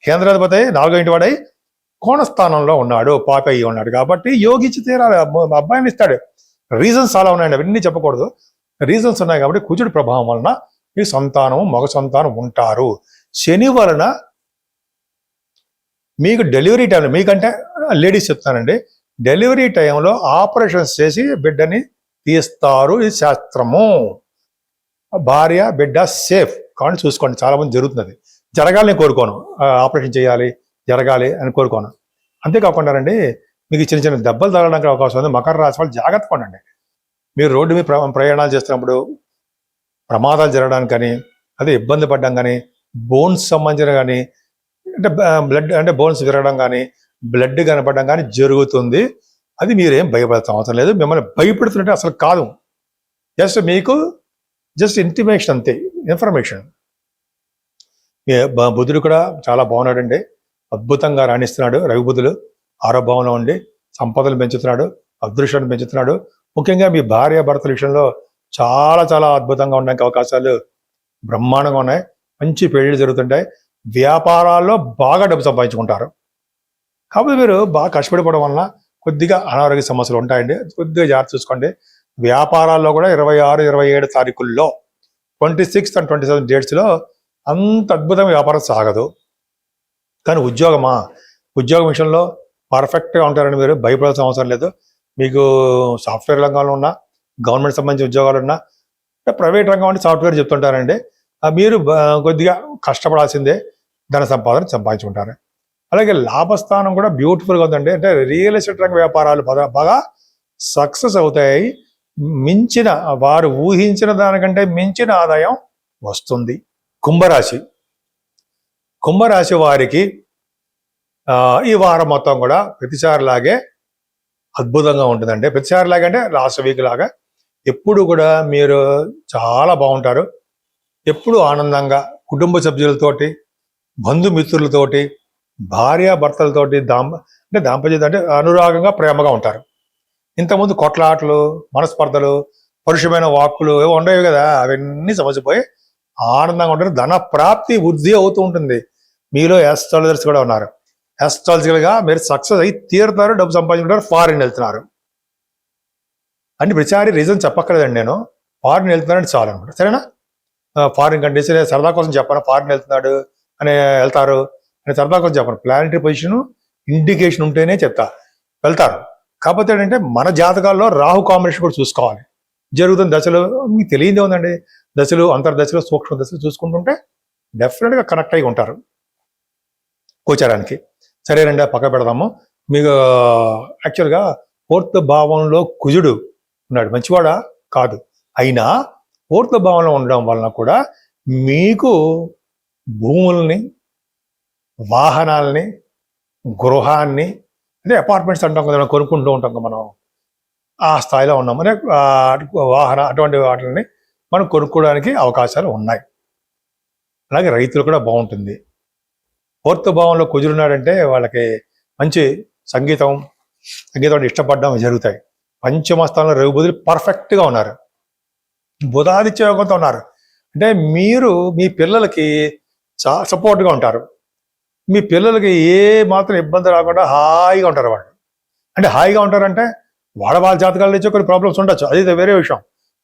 కేంద్రాధిపతి 4వ ఇంటి వాడై కోణస్థానంలో ఉన్నాడు, పాప అయ్యి ఉన్నాడు. కాబట్టి యోగించి తీరాలి, అబ్బాయిని ఇస్తాడు. రీజన్స్ చాలా ఉన్నాయండి, అవన్నీ చెప్పకూడదు. రీజన్స్ ఉన్నాయి కాబట్టి కుజుడు ప్రభావం వలన మీ సంతానం, మగ సంతానం ఉంటారు. శని వలన మీకు డెలివరీ టైంలో, మీకంటే లేడీస్ చెప్తానండి, డెలివరీ టైంలో ఆపరేషన్స్ చేసి బిడ్డని తీస్తారు. ఇది శాస్త్రము. భార్య బిడ్డ సేఫ్ కానీ చూసుకోండి. చాలా మంది జరుగుతున్నది, జరగాలని కోరుకోను, ఆపరేషన్ చేయాలి, జరగాలి అని కోరుకోను. అంతేకాకుండా అండి, మీకు చిన్న చిన్న దెబ్బలు తగలడానికి అవకాశం ఉంది. మకర రాశి వాళ్ళు జాగ్రత్త పడండి. మీరు రోడ్డు మీద ప్రయాణాలు చేస్తున్నప్పుడు ప్రమాదాలు జరగడానికి కానీ, అదే ఇబ్బంది పడడం కానీ, బోన్స్ సంబంధించిన కానీ, అంటే బ్లడ్ అంటే బోన్స్ విరగడం కానీ, బ్లడ్ కనపడడం కానీ జరుగుతుంది. అది మీరేం భయపడాల్సిన అవసరం లేదు. మిమ్మల్ని భయపెడుతున్నట్టు అసలు కాదు, మీకు జస్ట్ ఇంటిమేషన్ అంతే, ఇన్ఫర్మేషన్. బుధుడు కూడా చాలా బాగున్నాడండి, అద్భుతంగా రాణిస్తున్నాడు. రవి బుధుడు 6వ భావంలో ఉండి సంపదలు పెంచుతున్నాడు, అదృష్టాన్ని పెంచుతున్నాడు. ముఖ్యంగా మీ భార్య భర్తల విషయంలో చాలా చాలా అద్భుతంగా ఉండడానికి అవకాశాలు బ్రహ్మాండంగా ఉన్నాయి. మంచి పెళ్లిళ్ళు జరుగుతుంటాయి. వ్యాపారాల్లో బాగా డబ్బు సంపాదించుకుంటారు. కాకపోతే మీరు బాగా కష్టపడిపోవడం వలన కొద్దిగా అనారోగ్య సమస్యలు ఉంటాయండి, కొద్దిగా జాగ్రత్త చూసుకోండి. వ్యాపారాల్లో కూడా 26, 27 తారీఖుల్లో 26th and 27 డేట్స్లో అంత అద్భుతంగా వ్యాపారం సాగదు. కానీ ఉద్యోగం విషయంలో పర్ఫెక్ట్గా ఉంటారని మీరు భయపడాల్సిన అవసరం లేదు. మీకు సాఫ్ట్వేర్ రంగంలో ఉన్నా, గవర్నమెంట్ సంబంధించిన ఉద్యోగాలు ఉన్నా, ప్రైవేట్ రంగం అంటే సాఫ్ట్వేర్ చెప్తుంటారండి, మీరు కొద్దిగా కష్టపడాల్సిందే, ధన సంపాదించుకుంటారు. అలాగే లాభస్థానం కూడా బ్యూటిఫుల్గా ఉందండి. అంటే రియల్ ఎస్టేట్ రంగ వ్యాపారాలు బాగా సక్సెస్ అవుతాయి. వారు ఊహించిన దానికంటే మించిన ఆదాయం వస్తుంది. కుంభరాశి వారికి ఈ వారం మొత్తం కూడా ప్రతిసారిలాగే అద్భుతంగా ఉంటుందండి. ప్రతిసారిలాగే అంటే లాస్ట్ వీక్ లాగా ఎప్పుడు కూడా మీరు చాలా బాగుంటారు. ఎప్పుడు ఆనందంగా కుటుంబ సభ్యులతోటి, బంధుమిత్రులతోటి, భార్యాభర్తలతోటి దాంపత్యం అంటే అనురాగంగా, ప్రేమగా ఉంటారు. ఇంతకుముందు కొట్లాటలు, మనస్పర్ధలు, పరుషమైన వాక్కులు ఏవో ఉండేవి కదా, అవన్నీ సమసిపోయి ఆనందంగా ఉంటారు. ధన ప్రాప్తి వృద్ధి అవుతూ ఉంటుంది. మీలో యాస్ట్రాలజర్స్ కూడా ఉన్నారు. యాస్ట్రాలజికల్గా మీరు సక్సెస్ అయి తీరుతారు, డబ్బు సంపాదించుకుంటారు, ఫారిన్ వెళ్తున్నారు అంటే ప్రతిసారి రీజన్ చెప్పక్కర్లేదండి. నేను ఫారిన్ వెళ్తున్నారంటే చాలు అనుకుంటా, సరేనా? ఫారిన్ కంట్రీస్ సరదా కోసం చెప్పను, ఫారిన్ వెళ్తారు అని సరదా కోసం చెప్పను. ప్లానిటరీ పొజిషన్ ఇండికేషన్ ఉంటేనే చెప్తా, వెళ్తారు. కాకపోతే ఏంటంటే మన జాతకాల్లో రాహు కాంబినేషన్ కూడా చూసుకోవాలి. జరుగుతున్న దశలు మీకు తెలియదే ఉందండి. దశలు, అంతర్దశలు, సూక్ష్మ దశలు చూసుకుంటుంటే డెఫినెట్గా కనెక్ట్ అయి ఉంటారు గోచారానికి. సరేనండి, పక్క పెడదాము. మీకు యాక్చువల్గా 4th భావంలో కుజుడు ఉన్నాడు, మంచివాడా కాదు. అయినా 4th భావంలో ఉండడం వలన కూడా మీకు భూముల్ని, వాహనాల్ని, గృహాన్ని, అదే అపార్ట్మెంట్స్ అంటాం కదా, కొనుక్కుంటూ ఉంటాం కదా మనం, ఆ స్థాయిలో ఉన్నాం. అంటే వాహన అటువంటి వాటిని మనం కొనుక్కోవడానికి అవకాశాలు ఉన్నాయి. అలాగే రైతులు కూడా బాగుంటుంది. ఫోర్త్ భావంలో కుజుడున్నాడంటే వాళ్ళకి మంచి సంగీతం అంటే ఇష్టపడడం జరుగుతాయి. పంచమ స్థానంలో రవి బుధులు పర్ఫెక్ట్గా ఉన్నారు, బుధాదిత్య యోగంతో ఉన్నారు. అంటే మీరు మీ పిల్లలకి సపోర్ట్గా ఉంటారు. మీ పిల్లలకి ఏ మాత్రం ఇబ్బంది రాకుండా హాయిగా ఉంటారు వాళ్ళు. అంటే హాయిగా ఉంటారంటే వాళ్ళ జాతకాల నుంచి కొన్ని ప్రాబ్లమ్స్ ఉండొచ్చు, అది వేరే విషయం.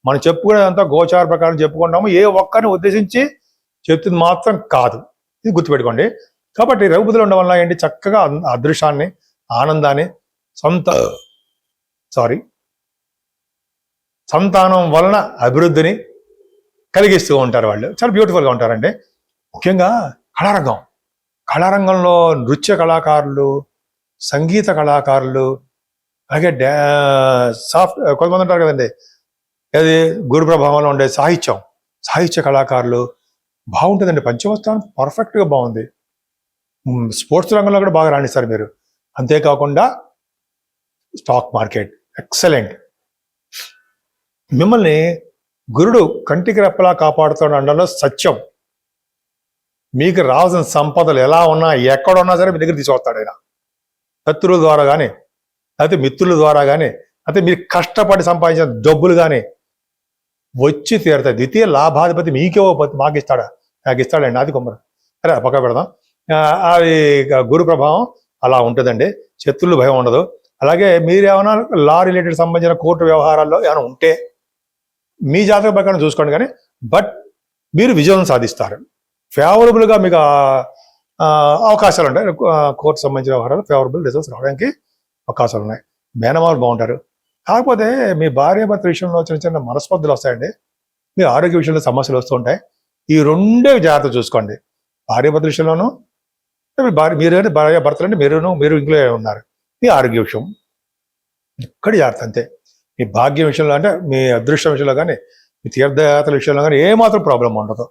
మనం చెప్పుకునేదంతా గోచార ప్రకారం చెప్పుకుంటాము, ఏ ఒక్కరిని ఉద్దేశించి చెప్తుంది మాత్రం కాదు, ఇది గుర్తుపెట్టుకోండి. కాబట్టి రవి బుధులు ఉండడం వల్ల ఏంటి, చక్కగా అదృష్టాన్ని, ఆనందాన్ని, సంతానం వలన అభివృద్ధిని కలిగిస్తూ ఉంటారు. వాళ్ళు చాలా బ్యూటిఫుల్గా ఉంటారండి. ముఖ్యంగా కళారంగంలో నృత్య కళాకారులు, సంగీత కళాకారులు, అలాగే కొంతమంది ఉంటారు కదండి, అది గురు ప్రభావంలో ఉండే సాహిత్య కళాకారులు బాగుంటుందండి. పంచమస్థానం పర్ఫెక్ట్గా బాగుంది. స్పోర్ట్స్ రంగంలో కూడా బాగా రాణిస్తారు మీరు. అంతేకాకుండా స్టాక్ మార్కెట్ ఎక్సలెంట్. మిమ్మల్ని గురుడు కంటికి రెప్పలా కాపాడుతాడు అనడంలో సత్యం. మీకు రావాల్సిన సంపదలు ఎలా ఉన్నా, ఎక్కడున్నా సరే మీ దగ్గర తీసుకొస్తాడు ఆయన. శత్రువుల ద్వారా కానీ, లేకపోతే మిత్రుల ద్వారా కానీ, అయితే మీరు కష్టపడి సంపాదించిన డబ్బులు కానీ వచ్చి తీరుతాయి. ద్వితీయ లాభాధిపతి మీకే మాకు ఇస్తాడా? నాకు ఇస్తాడండి, అది కొమ్మరు. సరే పక్క పెడదాం. అది గురు ప్రభావం అలా ఉంటుందండి. శత్రువులు భయం ఉండదు. అలాగే మీరేమైనా లా రిలేటెడ్ సంబంధించిన కోర్టు వ్యవహారాల్లో ఏమైనా ఉంటే మీ జాతక ప్రకారం చూసుకోండి, కానీ బట్ మీరు విజయం సాధిస్తారు. ఫేవరబుల్గా మీకు అవకాశాలు ఉంటాయి. కోర్టు సంబంధించిన వ్యవహారాలు ఫేవరబుల్ రిజల్ట్స్ రావడానికి అవకాశాలు ఉన్నాయి. మేనమాలు బాగుంటారు. కాకపోతే మీ భార్యాభర్త విషయంలో చిన్న మనస్పర్ధలు వస్తాయండి. మీ ఆరోగ్య విషయంలో సమస్యలు వస్తూ ఉంటాయి. ఈ రెండే జాగ్రత్త చూసుకోండి. భార్యాభర్త విషయంలోనూ, భార్యాభర్తలు అంటే మీరు ఇంట్లో ఉన్నారు, మీ ఆరోగ్య విషయం ఇక్కడ జాగ్రత్త అంతే. మీ భాగ్యం విషయంలో అంటే మీ అదృష్టం విషయంలో కానీ, మీ తీర్థయాత్రల విషయంలో కానీ ఏమాత్రం ప్రాబ్లం ఉండదు.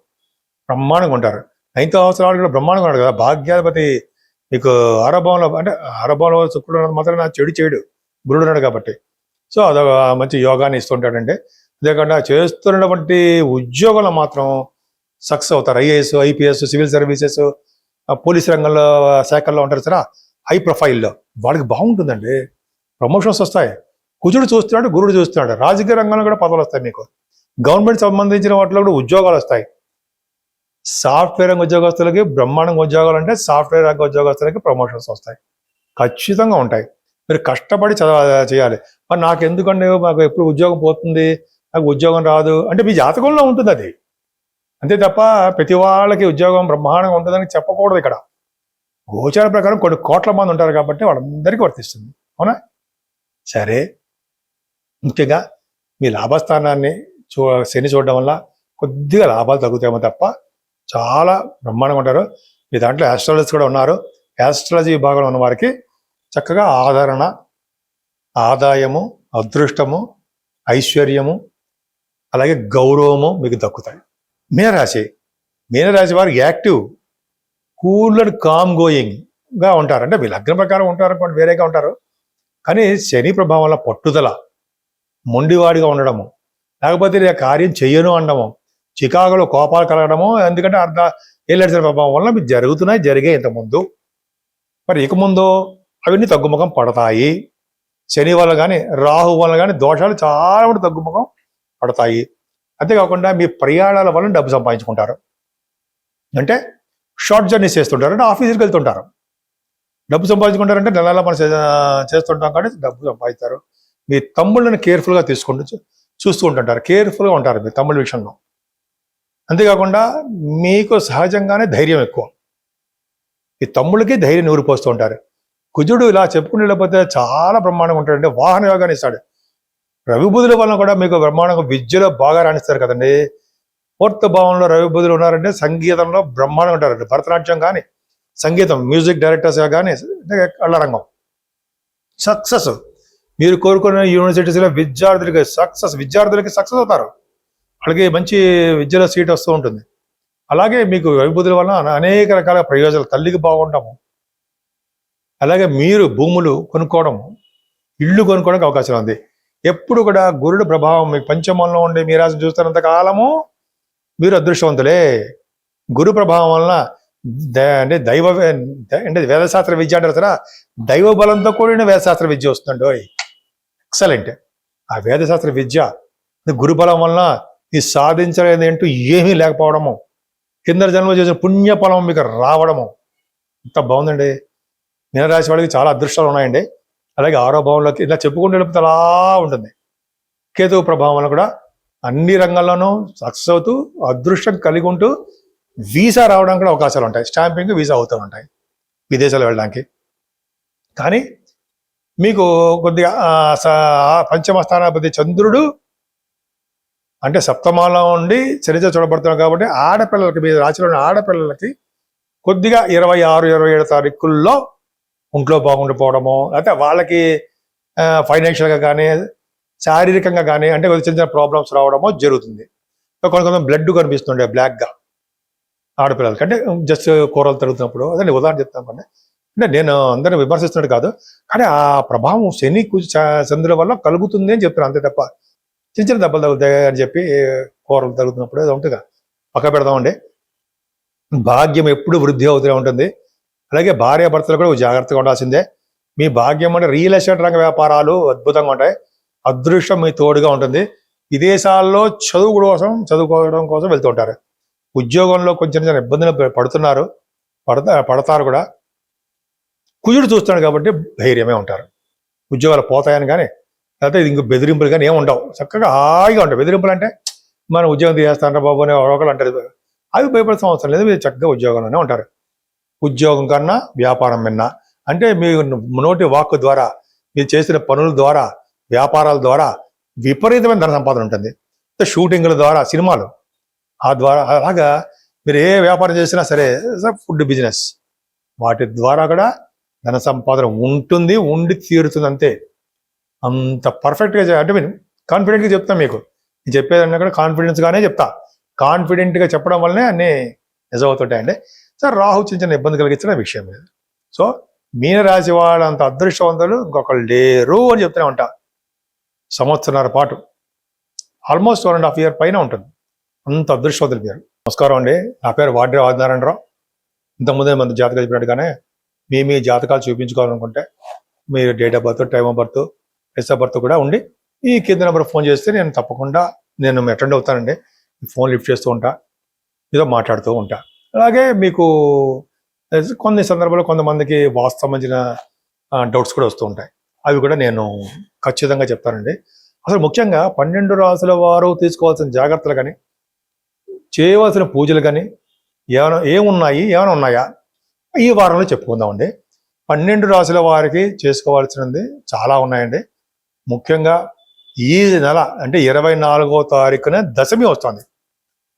బ్రహ్మాండంగా ఉంటారు. 9th house కూడా బ్రహ్మాండంగా ఉంటాడు కదా. భాగ్యాధిపతి మీకు ఆరభావంలో, అంటే ఆరభావంలో శుక్రుడు మాత్రం నా చెడు చేయడు, గురుడు ఉన్నాడు కాబట్టి. సో అదొక మంచి యోగాన్ని ఇస్తుంటాడండి. అంతేకాకుండా చేస్తున్నటువంటి ఉద్యోగంలో మాత్రం సక్సెస్ అవుతారు. IAS, IPS, civil services, police రంగంలో శాఖల్లో ఉంటారు సరే, హై ప్రొఫైల్లో వాళ్ళకి బాగుంటుందండి. ప్రమోషన్స్ వస్తాయి. కుజుడు చూస్తున్నాడు, గురుడు చూస్తున్నాడు. రాజకీయ రంగంలో కూడా పదవులు వస్తాయి. మీకు గవర్నమెంట్ సంబంధించిన వాటిలో కూడా ఉద్యోగాలు వస్తాయి. సాఫ్ట్వేర్ రంగ ఉద్యోగస్తులకి బ్రహ్మాండంగా ఉద్యోగాలు అంటే సాఫ్ట్వేర్ రంగ ఉద్యోగస్తులకి ప్రమోషన్స్ వస్తాయి, ఖచ్చితంగా ఉంటాయి. మీరు కష్టపడి చేయాలి. మరి నాకు ఎందుకండి, మాకు ఎప్పుడు ఉద్యోగం పోతుంది, నాకు ఉద్యోగం రాదు అంటే మీ జాతకంలో ఉంటుంది అది, అంతే తప్ప ప్రతి వాళ్ళకి ఉద్యోగం బ్రహ్మాండంగా ఉంటుందని చెప్పకూడదు. ఇక్కడ గోచార ప్రకారం కొన్ని కోట్ల మంది ఉంటారు కాబట్టి వాళ్ళందరికీ వర్తిస్తుంది. అవునా? సరే, ముఖ్యంగా మీ లాభస్థానాన్ని శని చూడడం వల్ల కొద్దిగా లాభాలు తగ్గుతాయేమో తప్ప చాలా బ్రహ్మాండంగా ఉంటారు. మీ దాంట్లో యాస్ట్రాలజీస్ కూడా ఉన్నారు. యాస్ట్రాలజీ విభాగంలో ఉన్న వారికి చక్కగా ఆదరణ, ఆదాయము, అదృష్టము, ఐశ్వర్యము, అలాగే గౌరవము మీకు దక్కుతాయి. మీనరాశి వారు యాక్టివ్, కూల్ అండ్ కామ్ గోయింగ్గా ఉంటారు. అంటే మీ లగ్న ప్రకారం ఉంటారు అనుకోండి, వేరేగా ఉంటారు. కానీ శని ప్రభావం వల్ల పట్టుదల, మొండివాడిగా ఉండడము, లేకపోతే నేను కార్యం చెయ్యను అనడము, చికాకులో కోపాలు కలగడము, ఎందుకంటే ఏళ్ళ ప్రభావం వల్ల మీకు జరిగే ఇంతకుముందు. మరి ఇక ముందు అవన్నీ తగ్గుముఖం పడతాయి. శని వల్ల కానీ, రాహు వల్ల కానీ దోషాలు చాలా మంది తగ్గుముఖం పడతాయి. అంతేకాకుండా మీ ప్రయాణాల వల్ల డబ్బు సంపాదించుకుంటారు. అంటే షార్ట్ జర్నీస్ చేస్తుంటారు, అంటే ఆఫీసుకి వెళ్తుంటారు, డబ్బు సంపాదించుకుంటారంటే నెలలా మనం చేస్తుంటాం కానీ డబ్బు సంపాదిస్తారు. మీ తమ్ముళ్ళని కేర్ఫుల్గా చూస్తూ ఉంటుంటారు, కేర్ఫుల్గా ఉంటారు మీ తమ్ముళ్ళ విషయంలో. అంతేకాకుండా మీకు సహజంగానే ధైర్యం ఎక్కువ, ఈ తమ్ముళ్ళకి ధైర్యం నూరిపోస్తూ ఉంటారు. కుజుడు ఇలా చెప్పుకుని లేకపోతే చాలా బ్రహ్మాండంగా ఉంటాడంటే వాహన యోగాన్ని ఇస్తాడు. రవి బుధుల వలన కూడా మీకు బ్రహ్మాండంగా విద్యలో బాగా రాణిస్తారు కదండి. 4th భావంలో రవి బుధులు ఉన్నారంటే సంగీతంలో బ్రహ్మాండంగా ఉంటారండి. భరతనాట్యం కానీ, సంగీతం, మ్యూజిక్ డైరెక్టర్స్గా కానీ, కళ్ళ రంగం సక్సెస్. మీరు కోరుకున్న యూనివర్సిటీస్లో విద్యార్థులకి సక్సెస్ అవుతారు. వాళ్ళకి మంచి విద్యలో సీట్ వస్తూ ఉంటుంది. అలాగే మీకు రవి బుధుల వలన అనేక రకాల ప్రయోజనాలు, తల్లికి బాగుంటాము, అలాగే మీరు భూములు కొనుక్కోవడం, ఇళ్ళు కొనుక్కోవడానికి అవకాశం ఉంది. ఎప్పుడు కూడా గురుడు ప్రభావం మీ పంచమంలో ఉండి మీ రాశిని చూస్తున్నంత కాలము మీరు అదృష్టవంతులే. గురు ప్రభావం వలన అంటే అంటే వేదశాస్త్ర విద్య అంటారు కదా, దైవ బలంతో కూడిన వేదశాస్త్ర విద్య వస్తుందండి. ఎక్సలెంట్. ఆ వేదశాస్త్ర విద్య గురుబలం వలన ఈ సాధించలేదు అంటూ ఏమీ లేకపోవడము, కింద జన్మ చేసిన పుణ్యఫలం మీకు రావడము ఇంత బాగుందండి. మీనరాశి వాళ్ళకి చాలా అదృష్టాలు ఉన్నాయండి. అలాగే 6వ భావంలోకి ఇలా చెప్పుకుంటూ వెళ్ళిపోతే అలా ఉంటుంది. కేతువు ప్రభావం వల్ల కూడా అన్ని రంగాల్లోనూ సక్సెస్ అవుతూ అదృష్టం కలిగి ఉంటూ వీసా రావడానికి కూడా అవకాశాలు ఉంటాయి. స్టాంపింగ్, వీసా అవుతూ ఉంటాయి విదేశాలు వెళ్ళడానికి. కానీ మీకు కొద్దిగా పంచమ స్థానాధిపతి చంద్రుడు అంటే సప్తమాలో ఉండి చరిత్ర చూడబడుతున్నాడు కాబట్టి ఆడపిల్లలకి, మీ రాశిలోని ఆడపిల్లలకి కొద్దిగా 26, 27 తారీఖుల్లో ఒంట్లో బాగుండిపోవడము, అయితే వాళ్ళకి ఫైనాన్షియల్గా కానీ శారీరకంగా కానీ అంటే చిన్న చిన్న ప్రాబ్లమ్స్ రావడమో జరుగుతుంది. కొంతమంది బ్లడ్ కనిపిస్తుండే బ్లాక్గా ఆడపిల్లలకి, అంటే జస్ట్ కూరలు తరుగుతున్నప్పుడు. అదే ఉదాహరణ చెప్తాను కండి. అంటే నేను అందరిని విమర్శిస్తున్నట్టు కాదు, కానీ ఆ ప్రభావం శని చంద్రుల వల్ల కలుగుతుంది అని చెప్తున్నాను, అంతే తప్ప చిన్న చిన్న దెబ్బలు తగులుతాయి అని చెప్పి కూరలు తరుగుతున్నప్పుడు ఏదో ఉంటుందిగా పక్క పెడదామండి. భాగ్యం ఎప్పుడు వృద్ధి అవుతూనే ఉంటుంది. అలాగే భార్యాభర్తలు కూడా జాగ్రత్తగా ఉండాల్సిందే. మీ భాగ్యం అంటే రియల్ ఎస్టేట్ రంగ వ్యాపారాలు అద్భుతంగా ఉంటాయి. అదృష్టం మీ తోడుగా ఉంటుంది. విదేశాల్లో చదువుకోవడం కోసం వెళ్తుంటారు. ఉద్యోగంలో కొంచెం చిన్న ఇబ్బందులు పడతారు కూడా. కుజుడు చూస్తున్నాడు కాబట్టి ధైర్యమే ఉంటారు. ఉద్యోగాలు పోతాయని కానీ లేకపోతే ఇంక బెదిరింపులు కానీ ఏమి ఉండవు, చక్కగా హాయిగా ఉంటాయి. బెదిరింపులు అంటే మనం ఉద్యోగం తీసేస్తాంటారు బాబు అని ఒకళ్ళు అంటారు, అవి భయపడాల్సిన అవసరం లేదు. మీరు చక్కగా ఉద్యోగంలోనే ఉంటారు. ఉద్యోగం కన్నా వ్యాపారం విన్నా అంటే మీ నోటి వాక్కు ద్వారా, మీరు చేసిన పనుల ద్వారా, వ్యాపారాల ద్వారా విపరీతమైన ధన సంపాదన ఉంటుంది. షూటింగ్ల ద్వారా, సినిమాలు ఆ ద్వారా, అలాగా మీరు ఏ వ్యాపారం చేసినా సరే, ఫుడ్ బిజినెస్, వాటి ద్వారా కూడా ధన సంపాదన ఉంటుంది, ఉండి తీరుతుంది. అంతే, అంత పర్ఫెక్ట్గా అంటే నేను కాన్ఫిడెంట్గా చెప్తాను మీకు. నేను చెప్పేదన్నా కూడా కాన్ఫిడెన్స్గానే చెప్తా. కాన్ఫిడెంట్గా చెప్పడం వల్లనే అన్నీ నిజమవుతుంటాయండి. సార్ రాహు చిన్న చిన్న ఇబ్బంది కలిగించిన విషయం లేదు. సో మీనరాశి వాళ్ళంత అదృష్టవంతులు ఇంకొకళ్ళు లేరు అని చెప్తూనే ఉంటా. సంవత్సరాల పాటు ఆల్మోస్ట్ 1.5 year పైన ఉంటుంది. అంత అదృష్టవంతులు మీరు. నమస్కారం అండి, నా పేరు వాడ్రే ఆదినారాయణరావు. ఇంతకుముందే మన జాతకాలు చెప్పినట్టుగానే మీ జాతకాలు చూపించుకోవాలనుకుంటే మీరు date of birth, time of birth, place of birth కూడా ఉండి ఈ కింద నెంబర్ ఫోన్ చేస్తే నేను తప్పకుండా అటెండ్ అవుతానండి. ఫోన్ లిఫ్ట్ చేస్తూ ఉంటా, ఏదో మాట్లాడుతూ ఉంటా. అలాగే మీకు కొన్ని సందర్భాల్లో కొంతమందికి వాస్తు సంబంధించిన డౌట్స్ కూడా వస్తూ ఉంటాయి. అవి కూడా నేను ఖచ్చితంగా చెప్తానండి. అసలు ముఖ్యంగా 12 రాసుల వారు తీసుకోవాల్సిన జాగ్రత్తలు కానీ, చేయవలసిన పూజలు కానీ ఏమైనా ఉన్నాయా ఈ వారంలో చెప్పుకుందామండి. 12 రాసుల వారికి చేసుకోవాల్సినది చాలా ఉన్నాయండి. ముఖ్యంగా ఈ నెల అంటే 24వ తారీఖున దశమి వస్తుంది.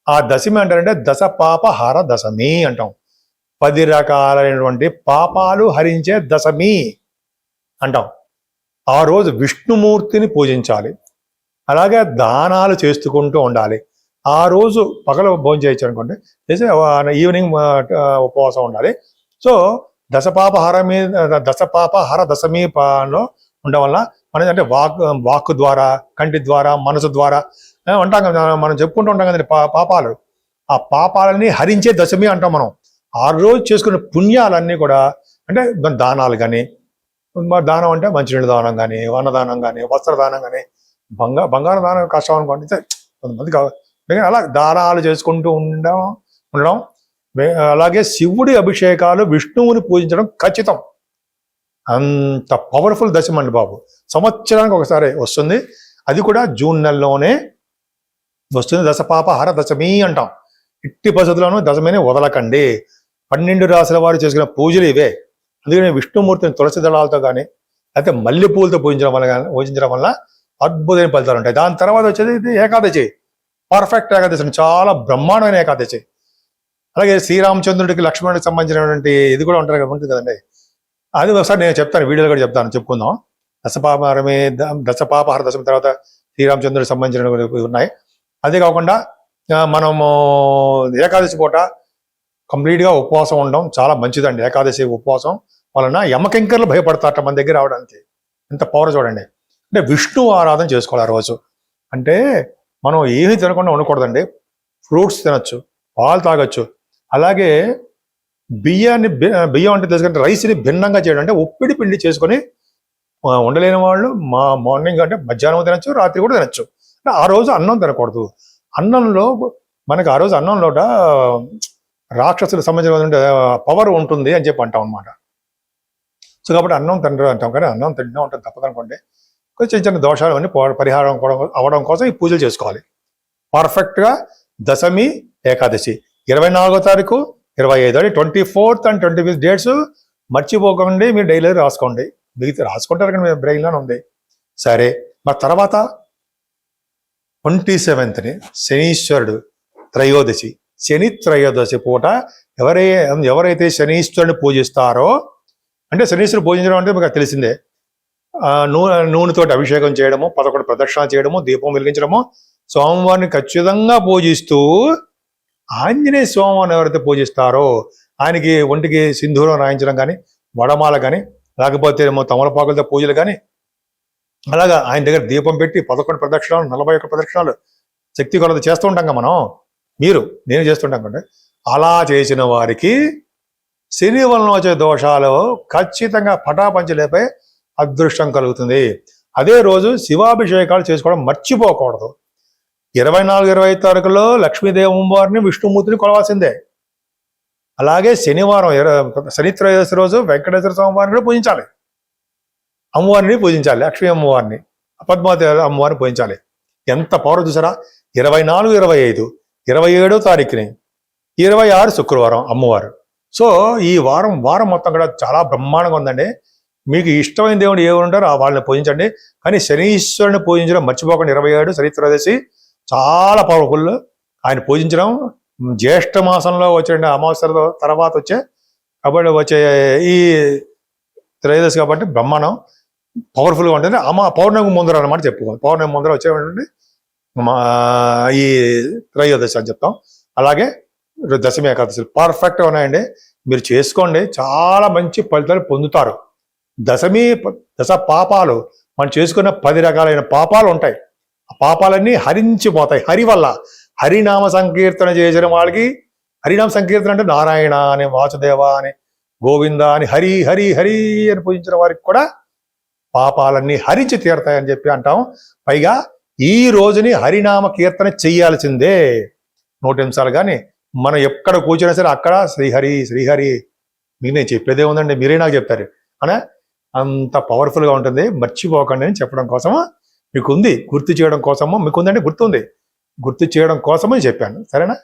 ఆ దశమి అంటారంటే దశపాప హర దశమి అంటాం. 10 రకాలైనటువంటి పాపాలు హరించే దశమి అంటాం. ఆ రోజు విష్ణుమూర్తిని పూజించాలి. అలాగే దానాలు చేసుకుంటూ ఉండాలి. ఆ రోజు పగల భోజనం చేయొచ్చు అనుకోండి, చేసి ఈవినింగ్ ఉపవాసం ఉండాలి. సో దశపాప హర దశమిలో ఉండడం వల్ల మన అంటే వాక్కు ద్వారా, కంటి ద్వారా, మనసు ద్వారా అంటాం కదా, మనం చెప్పుకుంటూ ఉంటాం కదండి పాపాలు. ఆ పాపాలని హరించే దశమి అంటాం మనం. ఆ రోజు చేసుకున్న పుణ్యాలన్నీ కూడా అంటే దానాలు కానీ, దానం అంటే మంచినీళ్ళ దానం కానీ, అన్నదానం కానీ, వస్త్రదానం కానీ, బంగారు దానం కష్టం అనుకోండి, కొంతమంది అలా దానాలు చేసుకుంటూ ఉండడం. అలాగే శివుడి అభిషేకాలు, విష్ణువుని పూజించడం ఖచ్చితం. అంత పవర్ఫుల్ దశమి అండి బాబు. సంవత్సరానికి ఒకసారి వస్తుంది, అది కూడా జూన్ నెలలోనే వస్తుంది. దశపాప హర దశమి అంటాం. ఇట్టి పద్ధతిలోనూ దశమిని వదలకండి. 12 రాసుల వారు చేసుకున్న పూజలు ఇవే. అందుకని విష్ణుమూర్తిని తులసి దళాలతో కానీ లేకపోతే మల్లెపూలతో పూజించడం వల్ల అద్భుతమైన ఫలితాలు ఉంటాయి. దాని తర్వాత వచ్చేది ఇది ఏకాదశి, పర్ఫెక్ట్ ఏకాదశి, చాలా బ్రహ్మాండమైన ఏకాదశి. అలాగే శ్రీరామచంద్రుడికి, లక్ష్మణుడికి సంబంధించినటువంటి ఇది కూడా ఉంటుంది కదండి. అది ఒకసారి నేను చెప్తాను, వీడియోలో కూడా చెప్పుకుందాం. దశపాప హర దశమి తర్వాత శ్రీరామచంద్రుడికి సంబంధించినవి ఉన్నాయి. అదే కాకుండా మనము ఏకాదశి పూట కంప్లీట్గా ఉపవాసం ఉండడం చాలా మంచిదండి. ఏకాదశి ఉపవాసం వలన యమకింకర్లు భయపడతారట మన దగ్గర రావడానికి. ఎంత పవర్ చూడండి. అంటే విష్ణు ఆరాధన చేసుకోవాలి ఆ రోజు. అంటే మనం ఏమీ తినకుండా ఉండకూడదండి. ఫ్రూట్స్ తినచ్చు, పాలు తాగొచ్చు. అలాగే బియ్యం అంటే తెలుసుకుంటే రైస్ని భిన్నంగా చేయడం, అంటే ఉప్పిడి పిండి చేసుకొని ఉండలేని వాళ్ళు మార్నింగ్ అంటే మధ్యాహ్నం తినచ్చు, రాత్రి కూడా తినచ్చు. ఆ రోజు అన్నం తినకూడదు. అన్నంలో మనకి ఆ రోజు అన్నంలోట రాక్షసులకు సంబంధించిన పవర్ ఉంటుంది అని చెప్పి అంటాం అనమాట. సో కాబట్టి అన్నం తినరు అంటాం, కానీ అన్నం తింటూ ఉంటాం తప్పదనుకోండి. కొంచెం చిన్న దోషాలు అన్నీ పరిహారం అవ్వడం కోసం ఈ పూజలు చేసుకోవాలి. పర్ఫెక్ట్గా దశమి ఏకాదశి 24వ తారీఖు 25 అంటే 24th and 25th డేట్స్ మర్చిపోకండి. మీరు డైలీ రాసుకోండి. మిగతా రాసుకుంటారు కానీ మీ బ్రెయిన్లోనే ఉంది. సరే, మరి తర్వాత 27th శనీశ్వరుడు త్రయోదశి. శని త్రయోదశి పూట ఎవరైతే శనీశ్వరుని పూజిస్తారో, అంటే శనీశ్వరుడు పూజించడం అంటే మీకు తెలిసిందే, నూనెతోటి అభిషేకం చేయడము, 11 ప్రదక్షిణాలు చేయడము, దీపం వెలిగించడము, స్వామివారిని ఖచ్చితంగా పూజిస్తూ ఆంజనేయ స్వామివారిని ఎవరైతే పూజిస్తారో ఆయనకి ఒంటికి సింధూరం రాయించడం కానీ, వడమాల కానీ, లేకపోతే ఏమో తమలపాకులతో పూజలు కానీ, అలాగా ఆయన దగ్గర దీపం పెట్టి 11 ప్రదక్షిణాలు 41 ప్రదక్షిణాలు శక్తి కొలది చేస్తూ ఉంటాం కదా మనం, నేను చేస్తుంటాం కంటే. అలా చేసిన వారికి శని వలన వచ్చే దోషాలు ఖచ్చితంగా పటాపంచలేపై అదృష్టం కలుగుతుంది. అదే రోజు శివాభిషేకాలు చేసుకోవడం మర్చిపోకూడదు. 24, 25 తారీఖులో లక్ష్మీదేవి అమ్మవారిని విష్ణుమూర్తిని కొలవాల్సిందే. అలాగే శనివారం శని త్రయోదశి రోజు వెంకటేశ్వర స్వామి వారిని కూడా పూజించాలి. అమ్మవారిని పూజించాలి, లక్ష్మీ అమ్మవారిని, పద్మావతి అమ్మవారిని పూజించాలి. ఎంత పవర్ చూసారా. 24, 25, 27వ తారీఖుని, 26 శుక్రవారం అమ్మవారు. సో ఈ వారం మొత్తం కూడా చాలా బ్రహ్మాండంగా ఉందండి. మీకు ఇష్టమైన దేవుడు ఎవరు ఉంటారో వాళ్ళని పూజించండి. కానీ శనీశ్వరుని పూజించడం మర్చిపోకండి. 27 శని త్రయోదశి చాలా పవర్ఫుల్. ఆయన పూజించడం జ్యేష్ఠ మాసంలో వచ్చే అమావాస్య తర్వాత వచ్చే ఈ త్రయోదశి కాబట్టి బ్రహ్మాండం పవర్ఫుల్గా ఉంటుంది. పౌర్ణమి ముందర అనమాట చెప్పుకోవాలి. పౌర్ణమి ముందర వచ్చేటువంటి ఈ త్రయోదశి అని చెప్తాం. అలాగే దశమి ఏకాదశి పర్ఫెక్ట్గా ఉన్నాయండి. మీరు చేసుకోండి, చాలా మంచి ఫలితాలు పొందుతారు. దశ పాపాలు మనం చేసుకున్న 10 రకాలైన పాపాలు ఉంటాయి. ఆ పాపాలన్నీ హరించిపోతాయి హరి వల్ల. హరినామ సంకీర్తన చేసిన వాళ్ళకి, హరినామ సంకీర్తన అంటే నారాయణ అని, వాసుదేవ అని, గోవింద అని, హరి హరి హరి అని పూజించిన వారికి కూడా పాపాలన్నీ హరించి తీరతాయని చెప్పి అంటాం. పైగా ఈ రోజుని హరినామ కీర్తన చెయ్యాల్సిందే 100 నిమిషాలు. కానీ మనం ఎక్కడ కూర్చున్నా సరే అక్కడ శ్రీహరి శ్రీహరి. మీకు నేను చెప్పేదే ఉందండి, మీరే నాకు చెప్తారు అనే అంత పవర్ఫుల్గా ఉంటుంది. మర్చిపోకండి అని చెప్పడం కోసము మీకుంది, గుర్తు చేయడం కోసము మీకుందంటే గుర్తుంది, గుర్తు చేయడం కోసమని చెప్పాను. సరేనా?